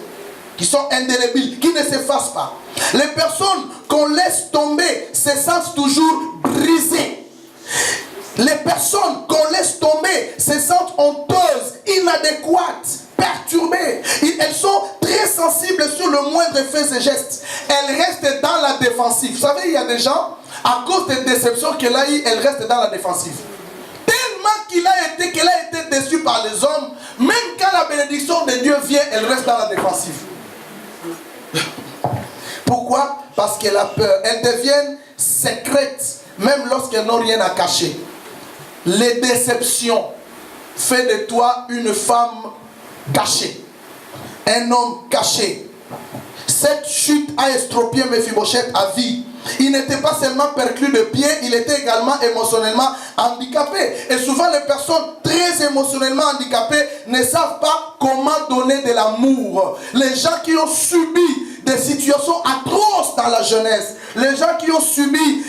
qui sont indélébiles, qui ne s'effacent pas. Les personnes qu'on laisse tomber se sentent toujours brisées. Les personnes qu'on laisse tomber se sentent honteuses, inadéquates, perturbées. Elles sont très sensibles sur le moindre fait et geste. Elles restent dans la défensive. Vous savez, il y a des gens, à cause des déceptions qu'elle a eues, elles restent dans la défensive. Tellement qu'elle a été déçue par les hommes, même quand la bénédiction de Dieu vient, elle reste dans la défensive. Pourquoi? Parce qu'elle a peur. Elles deviennent secrètes, même lorsqu'elles n'ont rien à cacher. Les déceptions font de toi une femme cachée, un homme caché. Cette chute a estropié Mephibosheth à vie. Il n'était pas seulement perclus de pied, il était également émotionnellement handicapé. Et souvent les personnes très émotionnellement handicapées ne savent pas comment donner de l'amour. Les gens qui ont subi des situations atroces dans la jeunesse, les gens qui ont subi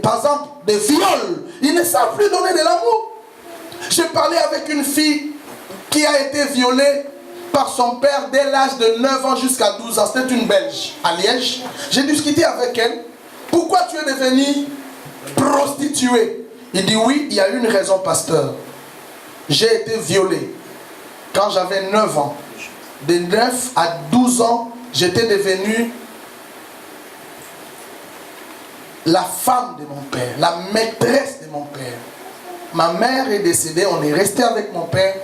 par exemple des viols, ils ne savent plus donner de l'amour. J'ai parlé avec une fille qui a été violée par son père dès l'âge de 9 ans jusqu'à 12 ans. C'était une Belge à Liège. J'ai discuté avec elle. Pourquoi tu es devenue prostituée? Il dit oui, il y a une raison, pasteur. J'ai été violée quand j'avais 9 ans. De 9 à 12 ans, j'étais devenue la femme de mon père, la maîtresse de mon père. Ma mère est décédée, on est resté avec mon père.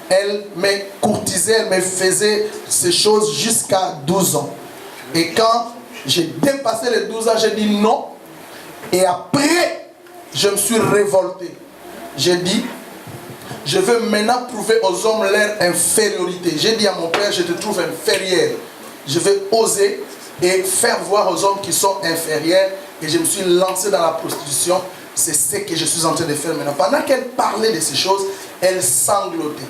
Elle me courtisait, elle me faisait ces choses jusqu'à 12 ans. Et quand j'ai dépassé les 12 ans, j'ai dit non. Et après, je me suis révolté. J'ai dit, Je veux maintenant prouver aux hommes leur infériorité. J'ai dit à mon père, je te trouve inférieur. Je vais oser et faire voir aux hommes qui sont inférieurs. Et je me suis lancé dans la prostitution. C'est ce que je suis en train de faire maintenant. Pendant qu'elle parlait de ces choses, elle sanglotait.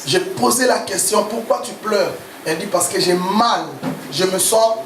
J'ai posé la question, pourquoi tu pleures? Elle dit, parce que j'ai mal. Je me sens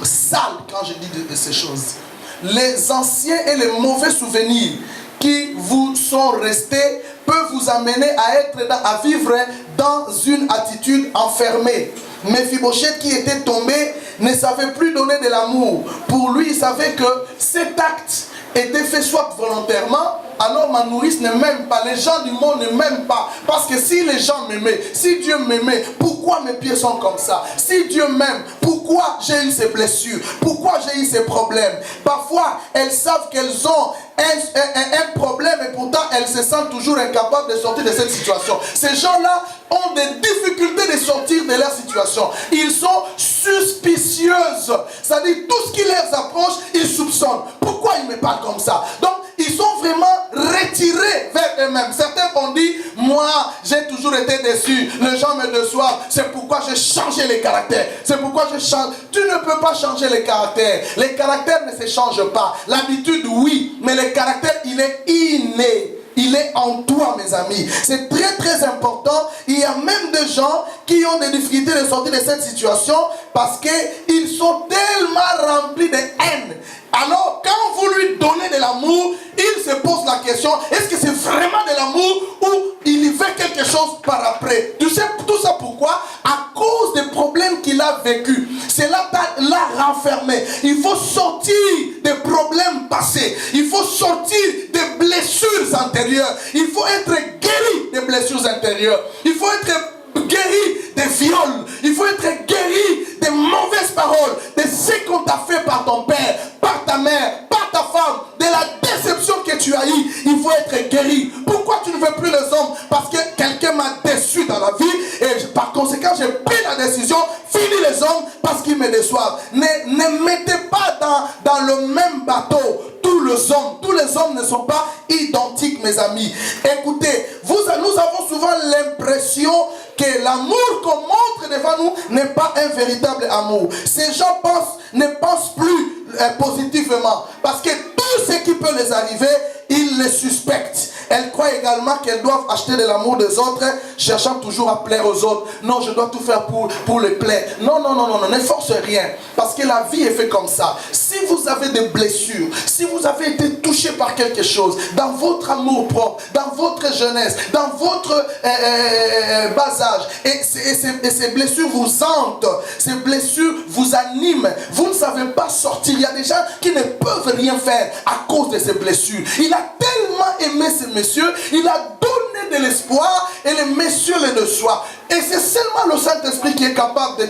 sale quand je dis de ces choses. Les anciens et les mauvais souvenirs qui vous sont restés peuvent vous amener à vivre dans une attitude enfermée. Mephibosheth qui était tombé ne savait plus donner de l'amour. Pour lui, il savait que cet acte était fait soit volontairement, alors ma nourrice ne m'aime pas. Les gens du monde ne m'aiment pas. Parce que si les gens m'aimaient, si Dieu m'aimait, pourquoi mes pieds sont comme ça? Si Dieu m'aime, pourquoi j'ai eu ces blessures? Pourquoi j'ai eu ces problèmes? Parfois, elles savent qu'elles ont un problème et pourtant elles se sentent toujours incapables de sortir de cette situation. Ces gens-là ont des difficultés de sortir de leur situation. Ils sont suspicieuses. C'est-à-dire tout ce qui les approche, ils soupçonnent. Pourquoi ils me parlent comme ça? Donc, ils sont vraiment retirés vers eux-mêmes. Certains ont dit, moi, j'ai toujours été déçu. Les gens me déçoivent. C'est pourquoi j'ai changé les caractères. C'est pourquoi je change. Tu ne peux pas changer les caractères. Les caractères ne se changent pas. L'habitude, oui. Mais le caractère, il est inné. Il est en toi, mes amis. C'est très très important. Il y a même des gens qui ont des difficultés de sortir de cette situation parce qu'ils sont tellement remplis de haine. Alors, quand vous lui donnez de l'amour, il se pose la question, est-ce que c'est vraiment de l'amour ou il y veut quelque chose par après? Tu sais tout ça pourquoi? À cause des problèmes qu'il a vécu. Cela l'a renfermé. Il faut sortir des problèmes passés. Il faut sortir des blessures antérieures. Il faut être guéri des blessures intérieures. Il faut être guéri des viols. Il faut être guéri des mauvaises paroles, de ce qu'on t'a fait par ton père, par ta mère, par ta femme, de la déception que tu as eue. Il faut être guéri. Pourquoi tu ne veux plus les hommes? Parce que quelqu'un m'a déçu dans la vie et par conséquent j'ai pris la décision, fini les hommes parce qu'ils me déçoivent. Ne mettez pas dans le même bateau tous les hommes ne sont pas identiques, mes amis. Écoutez, nous avons souvent l'impression que l'amour qu'on montre devant nous n'est pas un véritable amour. Ces gens ne pensent plus positivement parce que tout ce qui peut les arriver, ils les suspectent. Elles croient également qu'elles doivent acheter de l'amour des autres, cherchant toujours à plaire aux autres. Non, je dois tout faire pour les plaire. Non, ne force rien. Parce que la vie est faite comme ça. Si vous avez des blessures, si vous avez été touché par quelque chose, dans votre amour propre, dans votre jeunesse, dans votre bas âge, et ces blessures vous hantent, ces blessures vous animent, vous ne savez pas sortir. Il y a des gens qui ne peuvent rien faire à cause de ces blessures. Il a tellement aimé ces messieurs, il a donné de l'espoir et les messieurs le déçoivent. Et c'est seulement le Saint-Esprit qui est capable de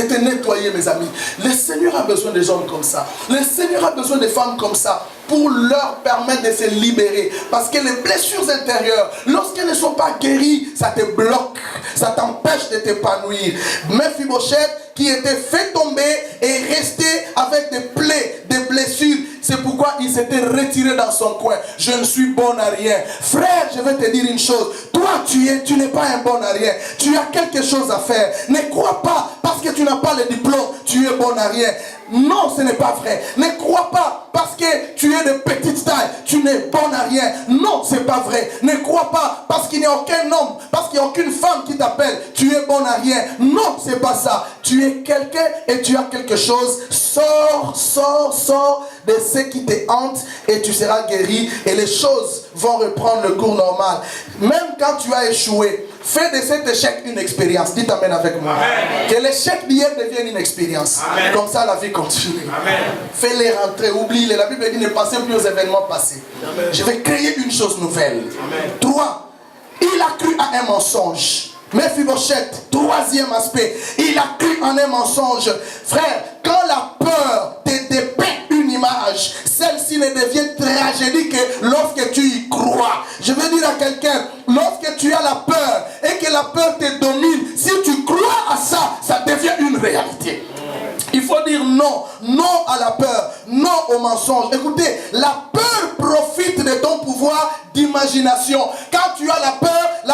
te nettoyer, mes amis. Le Seigneur a besoin des hommes comme ça. Le Seigneur a besoin des femmes comme ça pour leur permettre de se libérer. Parce que les blessures intérieures, lorsqu'elles ne sont pas guéries, ça te bloque, ça t'empêche de t'épanouir. Mephibosheth, qui était fait tomber, est resté avec des plaies, des blessures. C'est pourquoi il s'était retiré dans son coin. Je ne suis bon à rien. Frère, je vais te dire une chose. Toi, tu n'es pas un bon à rien. Tu as quelque chose à faire. Ne crois pas, parce que tu n'as pas le diplôme, tu es bon à rien. Non, ce n'est pas vrai. Ne crois pas parce que tu es de petite taille, tu n'es bon à rien. Non, ce n'est pas vrai. Ne crois pas parce qu'il n'y a aucun homme, parce qu'il n'y a aucune femme qui t'appelle, tu es bon à rien. Non, ce n'est pas ça. Tu es quelqu'un et tu as quelque chose. Sors de ce qui te hante et tu seras guéri et les choses vont reprendre le cours normal. Même quand tu as échoué, fais de cet échec une expérience. Dites amen avec moi. Amen. Que l'échec d'hier devienne une expérience. Amen. Comme ça, la vie continue. Fais-les rentrer, oublie-les. La Bible dit ne pensez plus aux événements passés. Amen. Je vais créer une chose nouvelle. 3. Il a cru à un mensonge. Mephibosheth, troisième aspect. Il a cru en un mensonge. Frère, quand la peur te dépeint une image, celle-ci ne devient tragédie que lorsque tu y crois. Je veux dire à quelqu'un, lorsque tu as la peur et que la peur te domine, si tu crois à ça, ça devient une réalité. Il faut dire non à la peur, non au mensonge. Écoutez, la peur profite de ton pouvoir d'imagination. Quand tu as la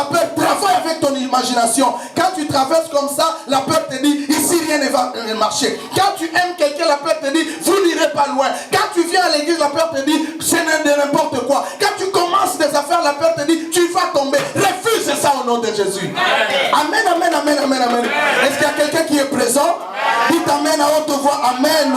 peur travaille avec ton imagination. Quand tu traverses comme ça, la peur te dit, ici rien ne va marcher. Quand tu aimes quelqu'un, la peur te dit, vous n'irez pas loin. Quand tu viens à l'église, la peur te dit, c'est n'importe quoi. Quand tu commences des affaires, la peur te dit, tu vas tomber. Refuse ça au nom de Jésus. Amen, amen, amen, amen, amen. Est-ce qu'il y a quelqu'un qui est présent? Dites amen à haute voix, amen.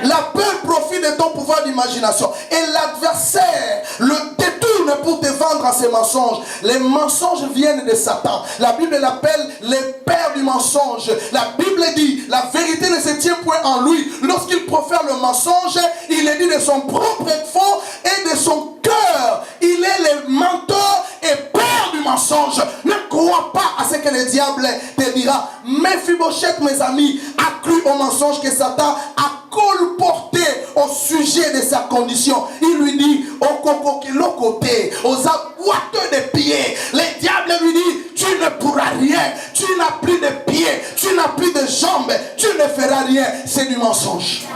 La peur profite de ton pouvoir d'imagination. Et l'adversaire le détourne pour te vendre à ses mensonges. Les mensonges viennent de Satan. La Bible l'appelle les pères du mensonge. La Bible dit, la vérité ne se tient point en lui. Lorsqu'il profère le mensonge, il est dit de son propre fond et de son cœur. Il est le mentor et père du mensonge. Ne crois pas à ce que le diable te dira. Mephibosheth, mes amis, a cru au mensonge que Satan a colporté au sujet de sa condition. Il lui dit, au côté, aux aboiteux de pieds, le diable lui dit, tu ne pourras rien, tu n'as plus de pieds, tu n'as plus de jambes, tu ne feras rien. C'est du mensonge.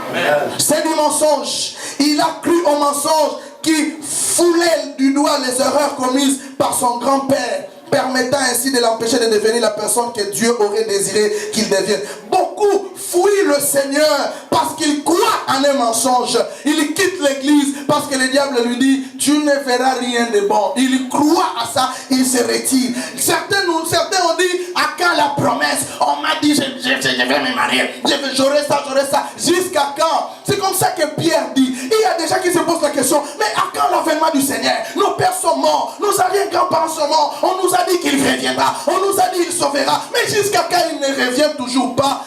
C'est du mensonge. Il a cru au mensonge qui foulait du doigt les erreurs commises par son grand-père, permettant ainsi de l'empêcher de devenir la personne que Dieu aurait désiré qu'il devienne. Beaucoup fuient le Seigneur parce qu'ils croient en un mensonge. Ils quittent l'église parce que le diable lui dit, tu ne feras rien de bon. Il croit à ça, il se retire. Certains ont dit, à quand la promesse? On m'a dit, je vais me marier, j'aurai ça. Jusqu'à quand? C'est comme ça que Pierre dit. Il y a des gens qui se posent la question, mais à quand l'avènement du Seigneur? Nos pères sont morts, nos arrière-grands-parents sont morts. On nous a dit qu'il reviendra, on nous a dit qu'il sauvera, mais jusqu'à quand il ne revient toujours pas?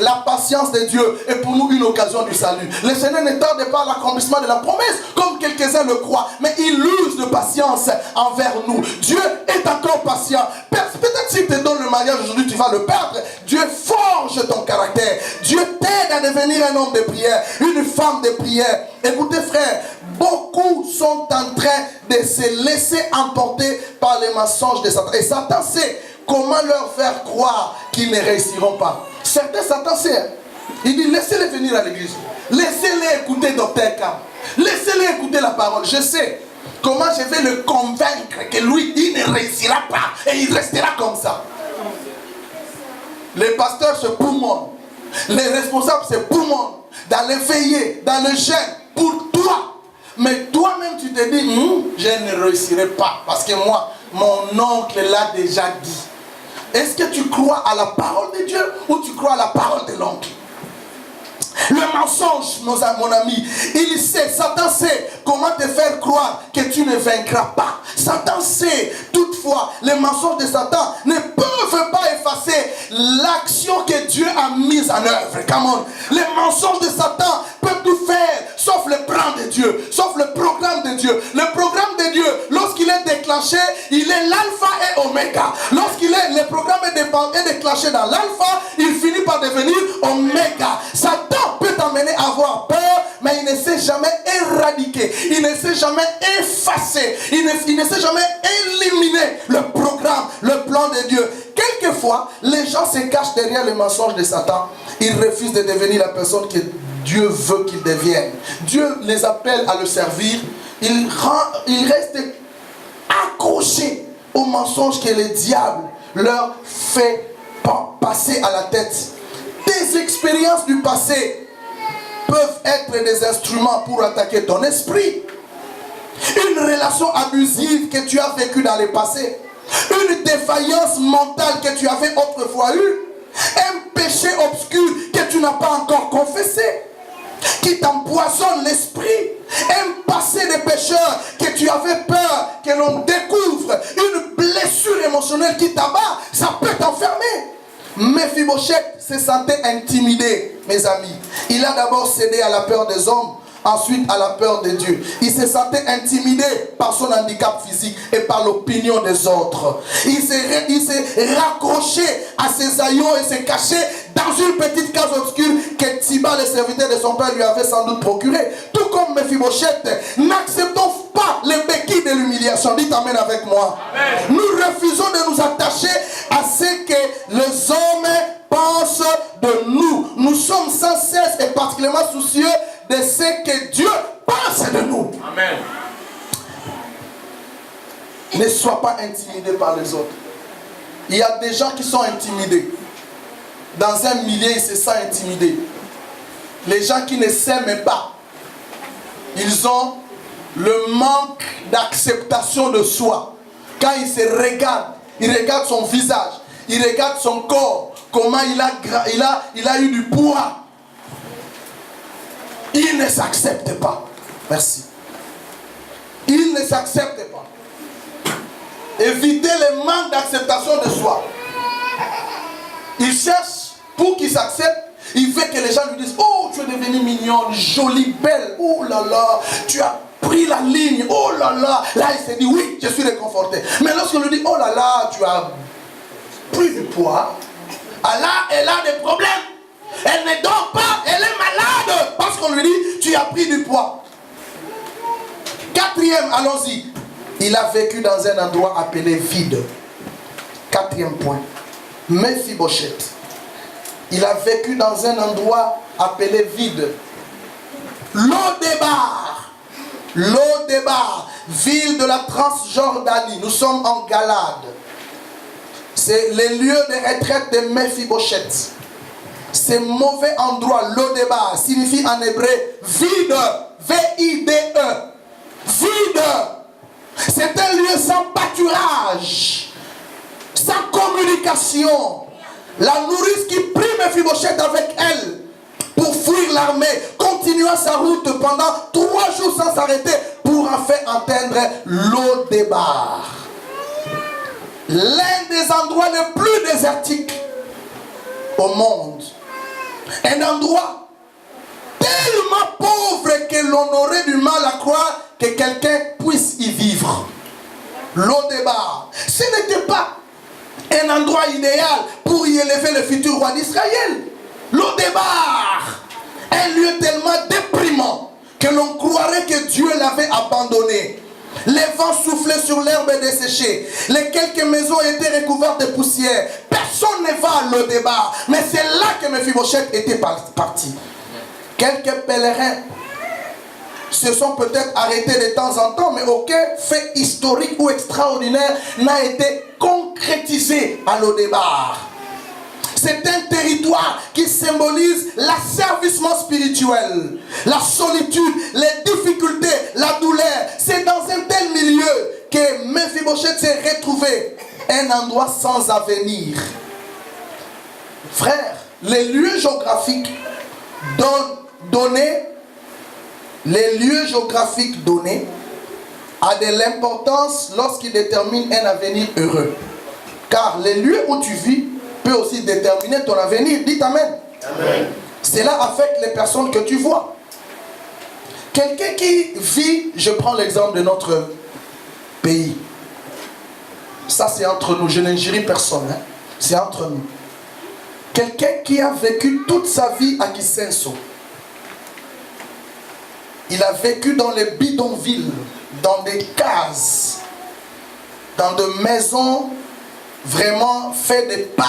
La patience de Dieu est pour nous une occasion du salut. Le Seigneur ne tarde pas à l'accomplissement de la promesse, comme quelques-uns le croient, mais il use de patience envers nous. Dieu est encore patient. Peut-être s'il te donne le mariage aujourd'hui, tu vas le perdre. Dieu forge ton caractère. Dieu t'aide à devenir un homme de prière, une femme de prière. Écoutez, frère, beaucoup sont en train de se laisser emporter par les mensonges de Satan. Et Satan sait comment leur faire croire qu'ils ne réussiront pas. Certains, Satan sait. Il dit, laissez-les venir à l'église. Laissez-les écouter Dr. Cam. Laissez-les écouter la parole. Je sais comment je vais le convaincre que lui, il ne réussira pas. Et il restera comme ça. Les pasteurs se poumonnent. Les responsables se poumonnent. Dans le veillé, dans le jeûne, pour toi. Mais toi-même, tu te dis, je ne réussirai pas. Parce que moi, mon oncle l'a déjà dit. Est-ce que tu crois à la parole de Dieu ou tu crois à la parole de l'oncle? Le mensonge, mon ami, il sait, Satan sait comment te faire croire que tu ne vaincras pas. Satan sait, toutefois, les mensonges de Satan ne peuvent pas effacer l'action que Dieu a mise en œuvre. Come on. Les mensonges de Satan peuvent tout faire, sauf le plan de Dieu, sauf le programme de Dieu. Le programme de Dieu, lorsqu'il est déclenché, il est l'alpha et oméga. Le programme est déclenché dans l'alpha, il finit par devenir oméga. Satan peut t'amener à avoir peur, mais il ne sait jamais éradiquer, il ne sait jamais effacer, il ne sait jamais éliminer le programme, le plan de Dieu. Quelquefois, les gens se cachent derrière les mensonges de Satan. Ils refusent de devenir la personne que Dieu veut qu'ils deviennent. Dieu les appelle à le servir. Ils restent accrochés aux mensonges que le diable leur fait passer à la tête. Tes expériences du passé peuvent être des instruments pour attaquer ton esprit. Une relation abusive que tu as vécue dans le passé, une défaillance mentale que tu avais autrefois eue, un péché obscur que tu n'as pas encore confessé, qui t'empoisonne l'esprit, un passé de pécheur que tu avais peur que l'on découvre, une blessure émotionnelle qui t'abat, ça peut t'enfermer. Mephibosheth se sentait intimidé, mes amis. Il a d'abord cédé à la peur des hommes, ensuite à la peur de Dieu. Il se sentait intimidé par son handicap physique et par l'opinion des autres. Il s'est raccroché à ses aïeux et s'est caché dans une petite case obscure que Tiba, le serviteur de son père, lui avait sans doute procuré. Tout comme Mephibosheth, n'acceptons pas les béquilles de l'humiliation. Dites amen avec moi. Amen. Nous refusons de nous attacher à ce que les hommes pensent de nous. Nous sommes sans cesse et particulièrement soucieux de ce que Dieu pense de nous. Amen. Ne sois pas intimidé par les autres. Il y a des gens qui sont intimidés. Dans un milieu, ils se sentent intimidés. Les gens qui ne s'aiment pas, ils ont le manque d'acceptation de soi. Quand ils se regardent, ils regardent son visage, ils regardent son corps, comment il a eu du poids. Ils ne s'acceptent pas. Merci. Ils ne s'acceptent pas. Évitez le manque d'acceptation de soi. Il cherche pour qu'il s'accepte. Il veut que les gens lui disent: oh, tu es devenue mignonne, jolie, belle. Oh là là, tu as pris la ligne. Oh là là. Là, il s'est dit: oui, je suis réconforté. Mais lorsqu'on lui dit: oh là là, tu as pris du poids. Allah, elle a des problèmes. Elle ne dort pas, elle est malade. Parce qu'on lui dit: tu as pris du poids. Quatrième, allons-y. Il a vécu dans un endroit appelé vide. Quatrième point. Mephibosheth. Il a vécu dans un endroit appelé vide. Lo-Débar. Lo-Débar, ville de la Transjordanie. Nous sommes en Galade. C'est le lieu de retraite de Mephibosheth. Ce mauvais endroit, Lo-Débar, signifie en hébreu vide. V-I-D-E. Vide. C'est un lieu sans pâturage, sans communication. La nourrice qui prit Mephibosheth avec elle pour fuir l'armée, continua sa route pendant 3 jours sans s'arrêter pour enfin atteindre Lo-Débar. L'un des endroits les plus désertiques au monde. Un endroit tellement pauvre que l'on aurait du mal à croire que quelqu'un puisse y vivre. Lo-Débar. Ce n'était pas un endroit idéal pour y élever le futur roi d'Israël. Lo-Débar. Un lieu tellement déprimant que l'on croirait que Dieu l'avait abandonné. Les vents soufflaient sur l'herbe desséchée. Les quelques maisons étaient recouvertes de poussière. Personne ne va à Lo-Débar. Mais c'est là que Mephibosheth était parti. Quelques pèlerins se sont peut-être arrêtés de temps en temps, mais aucun fait historique ou extraordinaire n'a été concrétisé à Lo-Débar. C'est un territoire qui symbolise l'asservissement spirituel, la solitude, les difficultés, la douleur. C'est dans un tel milieu que Mephibosheth s'est retrouvé, un endroit sans avenir. Frère, les lieux géographiques donnés a de l'importance lorsqu'ils déterminent un avenir heureux. Car les lieux où tu vis peut aussi déterminer ton avenir. Dites Amen. Amen. Cela affecte les personnes que tu vois. Quelqu'un qui vit, je prends l'exemple de notre pays. Ça c'est entre nous, je n'injurie personne. Hein. C'est entre nous. Quelqu'un qui a vécu toute sa vie à Kisenso. Il a vécu dans les bidonvilles, dans des cases, dans des maisons vraiment faites de paille,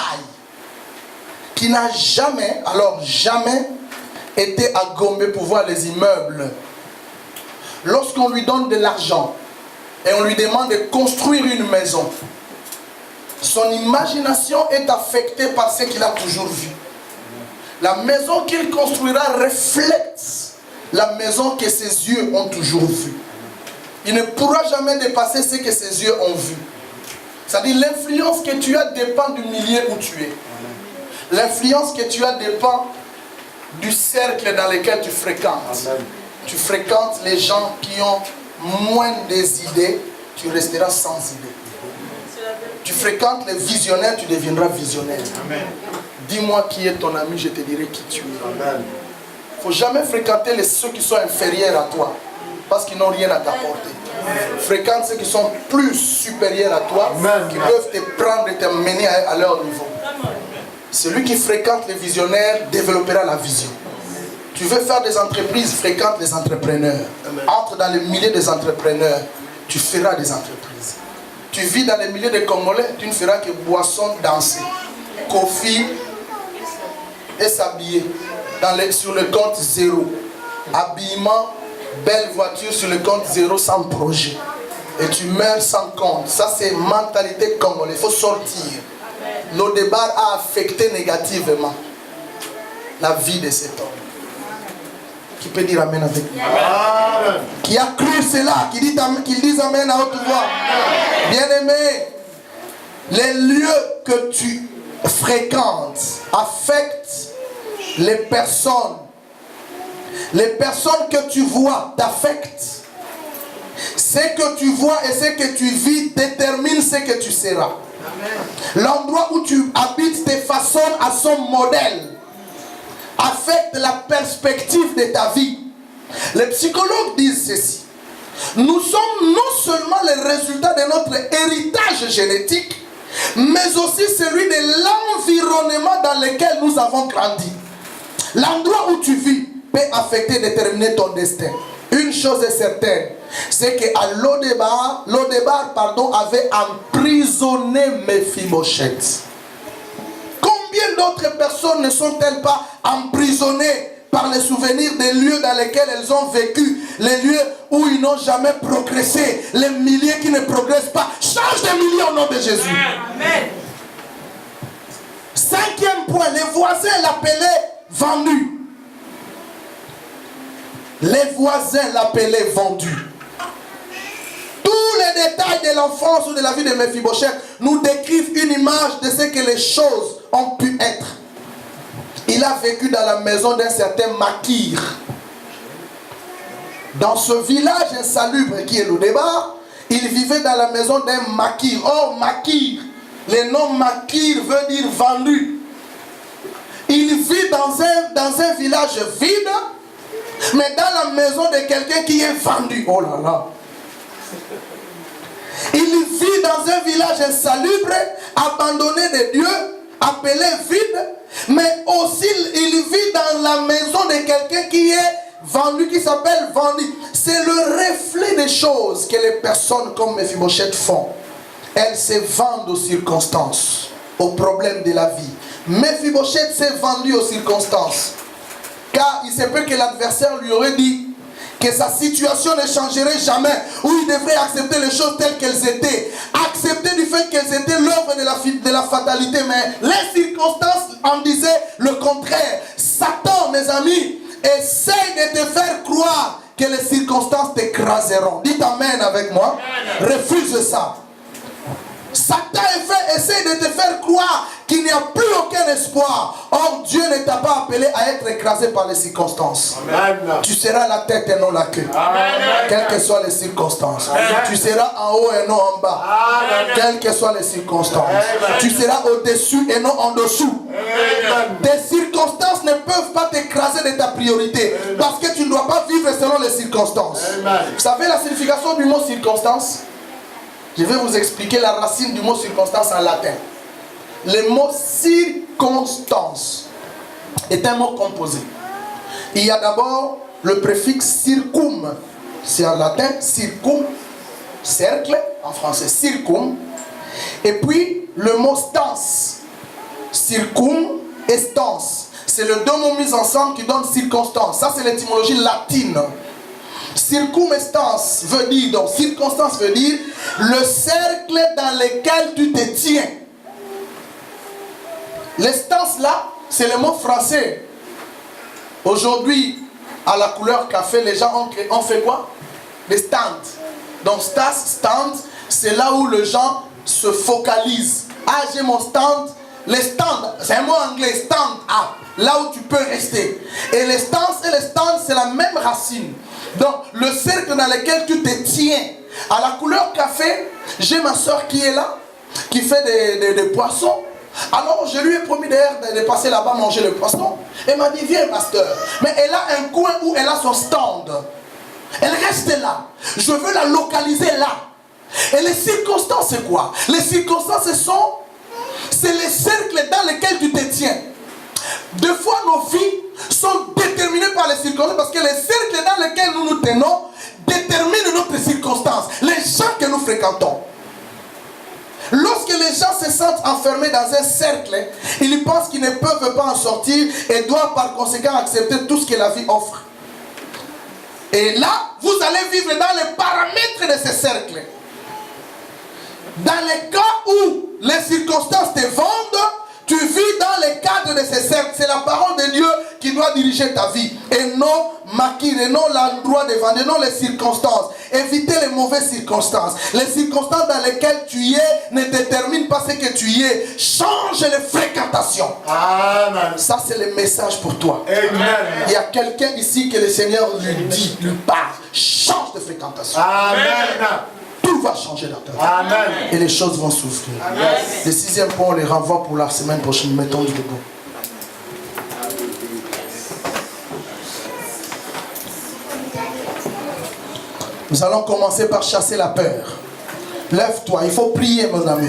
qui n'a jamais, jamais été à Gombe pour voir les immeubles. Lorsqu'on lui donne de l'argent et on lui demande de construire une maison, son imagination est affectée par ce qu'il a toujours vu. La maison qu'il construira reflète la maison que ses yeux ont toujours vue. Il ne pourra jamais dépasser ce que ses yeux ont vu. C'est-à-dire l'influence que tu as dépend du milieu où tu es. L'influence que tu as dépend du cercle dans lequel tu fréquentes. Amen. Tu fréquentes les gens qui ont moins des idées, tu resteras sans idées. Tu fréquentes les visionnaires, tu deviendras visionnaire. Dis-moi qui est ton ami, je te dirai qui tu es. Amen. Il ne faut jamais fréquenter ceux qui sont inférieurs à toi, parce qu'ils n'ont rien à t'apporter. Fréquente ceux qui sont plus supérieurs à toi, qui peuvent te prendre et te mener à leur niveau. Celui qui fréquente les visionnaires développera la vision. Tu veux faire des entreprises, fréquente les entrepreneurs. Entre dans le milieu des entrepreneurs, tu feras des entreprises. Tu vis dans le milieu des Congolais, tu ne feras que boisson, danser, coffee et s'habiller. Sur le compte zéro. Habillement, belle voiture sur le compte zéro sans projet. et tu meurs sans compte. Ça, c'est mentalité congolaise. Il faut sortir. Nos débats a affecté négativement la vie de cet homme. Qui peut dire amen avec moi? Qui a cru cela, qui dise amen à haute voix. Bien-aimé, les lieux que tu fréquentes affectent les personnes. Les personnes que tu vois t'affectent. Ce que tu vois et ce que tu vis détermine ce que tu seras. L'endroit où tu habites te façonne à son modèle. Affecte la perspective de ta vie. Les psychologues disent ceci. Nous sommes non seulement le résultat de notre héritage génétique, mais aussi celui de l'environnement dans lequel nous avons grandi. L'endroit où tu vis peut affecter, déterminer ton destin. Une chose est certaine, c'est qu'à Lo-Debar avait emprisonné Mephibosheth. Combien d'autres personnes ne sont-elles pas emprisonnées par les souvenirs des lieux dans lesquels elles ont vécu, les lieux où ils n'ont jamais progressé, les milliers qui ne progressent pas? Change de milliers au nom de Jésus. Amen. Cinquième point, les voisins l'appelaient vendu. Les voisins l'appelaient vendu. Tous les détails de l'enfance ou de la vie de Mephibosheth nous décrivent une image de ce que les choses ont pu être. Il a vécu dans la maison d'un certain Makir. Dans ce village insalubre qui est Lo-Debar, il vivait dans la maison d'un Makir. Or, Makir, le nom Makir veut dire vendu. Il vit dans un village vide, mais dans la maison de quelqu'un qui est vendu. Oh là là. Il vit dans un village insalubre, abandonné de Dieu, appelé vide, mais aussi il vit dans la maison de quelqu'un qui est vendu, qui s'appelle vendu. C'est le reflet des choses que les personnes comme Mephibosheth font. Elles se vendent aux circonstances, aux problèmes de la vie. Mephibosheth s'est vendu aux circonstances. Car il se peut que l'adversaire lui aurait dit que sa situation ne changerait jamais, ou il devrait accepter les choses telles qu'elles étaient, accepter du fait qu'elles étaient l'œuvre de la fatalité, mais les circonstances en disaient le contraire. Satan, mes amis, essaye de te faire croire que les circonstances t'écraseront. Dites amen avec moi. Refuse ça. Satan essaie de te faire croire qu'il n'y a plus aucun espoir. Or, Dieu ne t'a pas appelé à être écrasé par les circonstances. Amen. Tu seras la tête et non la queue. Amen. Quelles que soient les circonstances. Amen. Tu seras en haut et non en bas. Amen. Quelles que soient les circonstances. Amen. Tu seras au-dessus et non en dessous. Amen. Tes circonstances ne peuvent pas t'écraser de ta priorité. Amen. Parce que tu ne dois pas vivre selon les circonstances. Amen. Vous savez la signification du mot circonstance? Je vais vous expliquer la racine du mot circonstance en latin. Le mot circonstance est un mot composé. Il y a d'abord le préfixe circum. C'est en latin circum, cercle, en français circum. Et puis le mot stance. Circum et stance. C'est les deux mots mis ensemble qui donnent circonstance. Ça c'est l'étymologie latine. Circumstance veut dire, donc circonstance veut dire le cercle dans lequel tu te tiens. L'instance là, c'est le mot français. Aujourd'hui, à la couleur café, les gens ont fait quoi? Des stands. Donc stand, c'est là où les gens se focalisent. Ah, j'ai mon stand. Les stands, c'est un mot anglais, stand up, là où tu peux rester. Et les stands et les stands, c'est la même racine. Donc, le cercle dans lequel tu te tiens. À la couleur café, j'ai ma soeur qui est là, qui fait des poissons. Alors, je lui ai promis d'ailleurs de passer là-bas manger le poisson. Elle m'a dit, viens pasteur. Mais elle a un coin où elle a son stand. Elle reste là. Je veux la localiser là. Et les circonstances, c'est quoi? Les circonstances, c'est les cercles dans lesquels tu te tiens. Deux fois, nos vies sont déterminées par les circonstances parce que les cercles dans lesquels nous nous tenons déterminent notre circonstance, les gens que nous fréquentons. Lorsque les gens se sentent enfermés dans un cercle, ils pensent qu'ils ne peuvent pas en sortir et doivent par conséquent accepter tout ce que la vie offre. Et là, vous allez vivre dans les paramètres de ces cercles. Dans les cas où les circonstances te vendent, tu vis dans les cadres de ces cercles. C'est la parole de Dieu qui doit diriger ta vie. Et non Makir, et non l'endroit de vendre, et non les circonstances. Évitez les mauvaises circonstances. Les circonstances dans lesquelles tu es ne déterminent pas ce que tu es. Change les fréquentations. Amen. Ça, c'est le message pour toi. Amen. Il y a quelqu'un ici que le Seigneur lui dit, lui parle. Change de fréquentation. Amen. Tout va changer dans ta vie. Amen. Et les choses vont s'ouvrir. Le 6e point, on les renvoie pour la semaine prochaine. Mettons-nous debout. Nous allons commencer par chasser la peur. Lève-toi, il faut prier, mon ami.